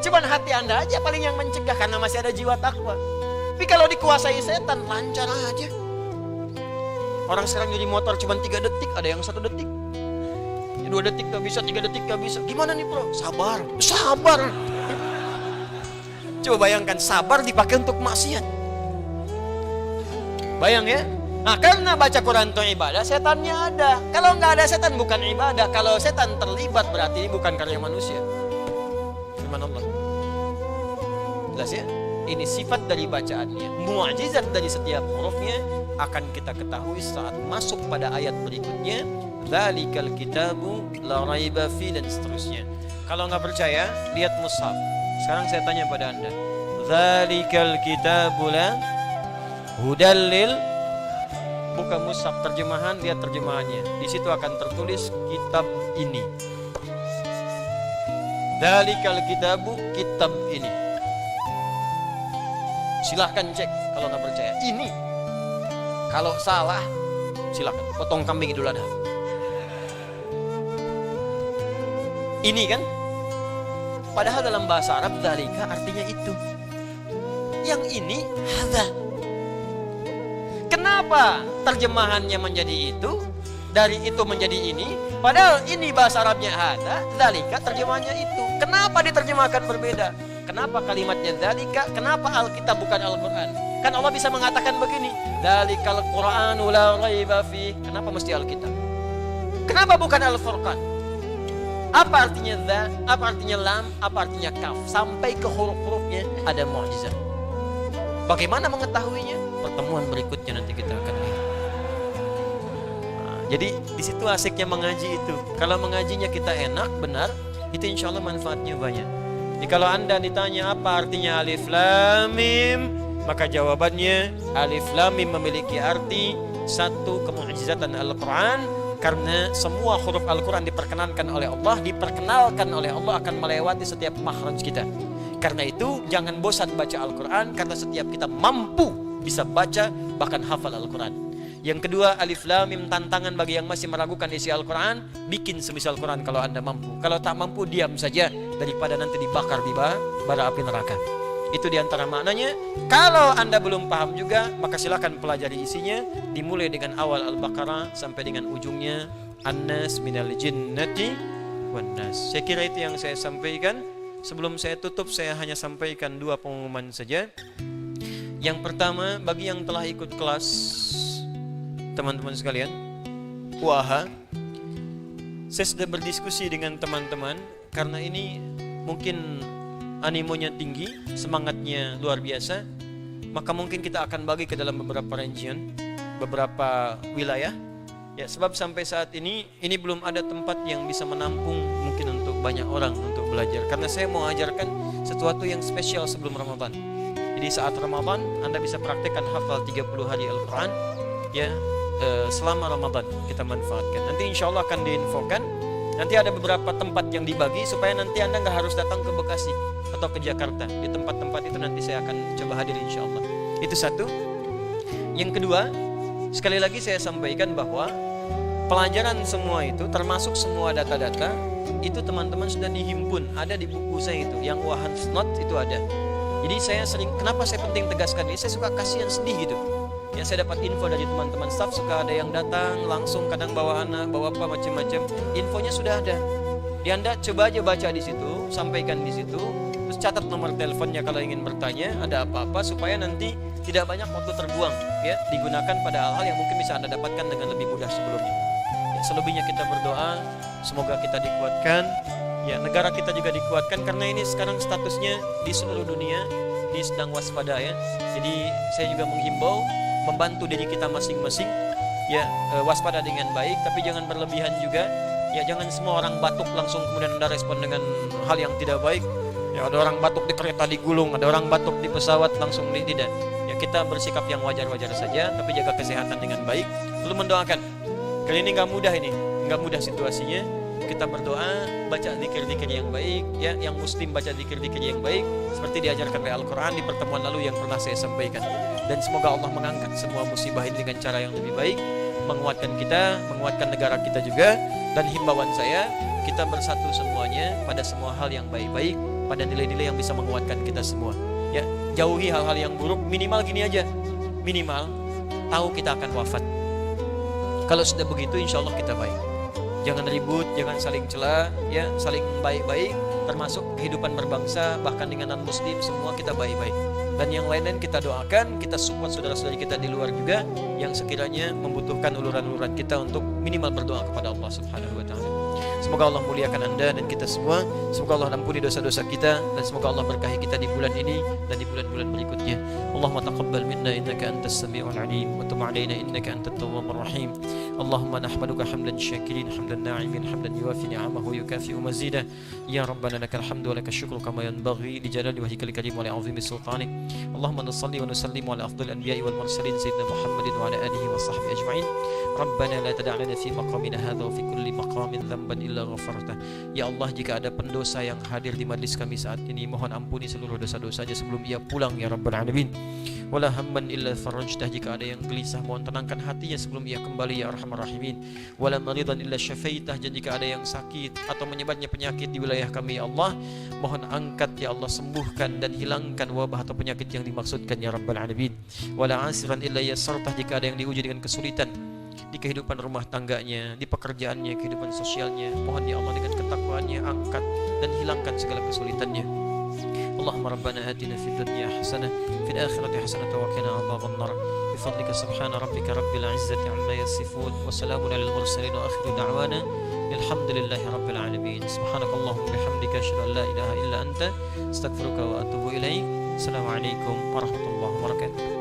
Cuman hati Anda aja paling yang mencegah karena masih ada jiwa takwa. Tapi kalau dikuasai setan lancar aja. Orang sekarang nyuri motor cuma 3 detik, ada yang 1 detik. 2 detik gak bisa, 3 detik gak bisa. Gimana nih bro? Sabar. Coba bayangkan, sabar dipakai untuk maksiat. Bayang ya. Nah, karena baca Quran itu ibadah, setannya ada. Kalau nggak ada setan bukan ibadah. Kalau setan terlibat berarti ini bukan karya manusia. Firman Allah. Jelas ya? Ini sifat dari bacaannya. Mu'jizat dari setiap hurufnya akan kita ketahui saat masuk pada ayat berikutnya. Dzalikal kitabu la raiba fi, dan seterusnya. Kalau nggak percaya, lihat mushaf. Sekarang saya tanya pada Anda. Dzalikal kitabu la hudal lil, buka mushaf terjemahan, lihat terjemahannya. Di situ akan tertulis kitab ini. Dzalikal kitabu, kitab ini. Silahkan cek kalau nggak percaya. Ini. Kalau salah, silahkan potong kambing Idul Adha. Ini kan? Padahal dalam bahasa Arab dzalika artinya itu. Yang ini hadza. Kenapa terjemahannya menjadi itu? Dari itu menjadi ini? Padahal ini bahasa Arabnya hadza, dzalika terjemahannya itu. Kenapa diterjemahkan berbeda? Kenapa kalimatnya dzalika? Kenapa Alkitab bukan Al-Quran? Kan Allah bisa mengatakan begini, dzalikal Qur'anu la raiba fi. Kenapa mesti Alkitab? Kenapa bukan Al-Furqan? Apa artinya dza? Apa artinya lam? Apa artinya kaf? Sampai ke huruf-hurufnya ada mukjizat. Bagaimana mengetahuinya? Pertemuan berikutnya nanti kita akan lihat. Nah, jadi di situ asiknya mengaji itu. Kalau mengajinya kita enak, benar, itu insya Allah manfaatnya banyak. Jadi kalau Anda ditanya apa artinya alif lam mim, maka jawabannya alif lam mim memiliki arti satu, kemukjizatan Al-Quran, karena semua huruf Al-Quran diperkenankan oleh Allah, diperkenalkan oleh Allah akan melewati setiap makhraj kita. Karena itu jangan bosan baca Al-Quran, karena setiap kita mampu bisa baca bahkan hafal Al-Quran. Yang kedua, alif lam mim tantangan bagi yang masih meragukan isi Al-Quran, bikin semisal Quran kalau Anda mampu. Kalau tak mampu, diam saja daripada nanti dibakar di bara api neraka. Itu diantara maknanya. Kalau Anda belum paham juga, maka silakan pelajari isinya, dimulai dengan awal Al-Baqarah sampai dengan ujungnya An-Nas minal jinnati wan nas. Saya kira itu yang saya sampaikan. Sebelum saya tutup, saya hanya sampaikan 2 pengumuman saja. Yang pertama, bagi yang telah ikut kelas, teman-teman sekalian, Waha, saya sudah berdiskusi dengan teman-teman, karena ini mungkin animonya tinggi, semangatnya luar biasa, maka mungkin kita akan bagi ke dalam beberapa region, beberapa wilayah. Ya, sebab sampai saat ini belum ada tempat yang bisa menampung mungkin untuk banyak orang untuk belajar. Karena saya mau ajarkan sesuatu yang spesial sebelum Ramadan. Jadi saat Ramadan Anda bisa praktekkan hafal 30 hari Al-Quran, ya, selama Ramadan kita manfaatkan. Nanti insya Allah akan diinfokan. Nanti ada beberapa tempat yang dibagi supaya nanti Anda nggak harus datang ke Bekasi atau ke Jakarta. Di tempat-tempat itu nanti saya akan coba hadir insya Allah. Itu satu. Yang kedua, sekali lagi saya sampaikan bahwa pelajaran semua itu, termasuk semua data-data, itu teman-teman sudah dihimpun, ada di buku saya itu, yang Wahan's Note itu ada. Jadi saya sering, kenapa saya penting tegaskan ini, saya suka kasihan sedih gitu. Ya, saya dapat info dari teman-teman staff, suka ada yang datang langsung, kadang bawa anak, bawa apa macam-macam. Infonya sudah ada. Ya, Anda coba aja baca di situ, sampaikan di situ, terus catat nomor teleponnya kalau ingin bertanya, ada apa-apa, supaya nanti tidak banyak waktu terbuang, ya, digunakan pada hal-hal yang mungkin bisa Anda dapatkan dengan lebih mudah sebelumnya. Ya, selebihnya kita berdoa, semoga kita dikuatkan, ya, negara kita juga dikuatkan, karena ini sekarang statusnya di seluruh dunia ini sedang waspada, ya. Jadi saya juga menghimbau membantu diri kita masing-masing, ya, waspada dengan baik, tapi jangan berlebihan juga. Ya, jangan semua orang batuk langsung kemudian Anda respon dengan hal yang tidak baik. Ya, ada orang batuk di kereta digulung, ada orang batuk di pesawat langsung tidak. Ya, kita bersikap yang wajar-wajar saja, tapi jaga kesehatan dengan baik. Lalu mendoakan. Kali ini nggak mudah, nggak mudah situasinya. Kita berdoa, baca zikir-zikir yang baik, ya, yang muslim baca zikir-zikir yang baik, seperti diajarkan oleh Al-Quran di pertemuan lalu yang pernah saya sampaikan. Dan semoga Allah mengangkat semua musibah ini dengan cara yang lebih baik, menguatkan kita, menguatkan negara kita juga. Dan himbauan saya, kita bersatu semuanya pada semua hal yang baik-baik, pada nilai-nilai yang bisa menguatkan kita semua. Ya, jauhi hal-hal yang buruk. Minimal gini aja, minimal tahu kita akan wafat. Kalau sudah begitu, insya Allah kita baik. Jangan ribut, jangan saling cela, ya, saling baik-baik, termasuk kehidupan berbangsa, bahkan dengan non-muslim semua kita baik-baik. Dan yang lain-lain kita doakan, kita support saudara-saudari kita di luar juga yang sekiranya membutuhkan uluran-uluran kita untuk minimal berdoa kepada Allah Subhanahu wa taala. Semoga Allah muliakan Anda dan kita semua. Semoga Allah ampuni dosa-dosa kita dan semoga Allah berkahi kita di bulan ini dan di bulan-bulan berikutnya. Allahumma taqabbal minna innaka antas samiul alim wa tub alaina innaka antat tawwabur rahim. Allahumma nahmaduka hamdan syakirin hamdan na'imin hamdan yuwafi ni'amahu yukafi'u mazidah. Ya Rabbana lakal hamdu wa lakal syukru kama yanbaghi li jalali wajhikal karim wa li 'azimi sultanik. Allahumma nusalli wa nusallimu ala afdhalil anbiya'i wal mursalin sayyidina Muhammadin wa ala alihi wa sahbihi ajma'in. Rabbana la tada' lana fi maqamina hadha wa fi kulli maqamin dhanban illa ghafartah. Ya Allah, jika ada pendosa yang hadir di majlis kami saat ini, mohon ampuni seluruh dosa-dosanya sebelum ia pulang ya Rabbal Alamin. Wala hamman illa farajtah, jika ada yang gelisah mohon tenangkan hatinya sebelum ia kembali ya Arhamar Rahimin. Wala maridan illa syafaitah, dan jika ada yang sakit atau menyebarnya penyakit di wilayah kami ya Allah, mohon angkat ya Allah, sembuhkan dan hilangkan wabah atau penyakit yang dimaksudkan ya Rabbal Alamin. Wala asiran illa yassartah, jika ada yang diuji dengan kesulitan di kehidupan rumah tangganya, di pekerjaannya, kehidupan sosialnya, mohon ya Allah dengan ketakwaannya angkat dan hilangkan segala kesulitannya. Allahumma rabbana atina fid dunya hasanah fil akhirati hasanah wa qina adzaban nar. Bi fadlika subhana rabbika rabbil izzati amma yasifun wa salamun alal mursalin wa akhiru da'wana alhamdulillahi rabbil alamin. Subhanakallahumma bihamdika asyhadu an la ilaha illa anta astaghfiruka wa atubu ilaik. Assalamualaikum warahmatullahi wabarakatuh.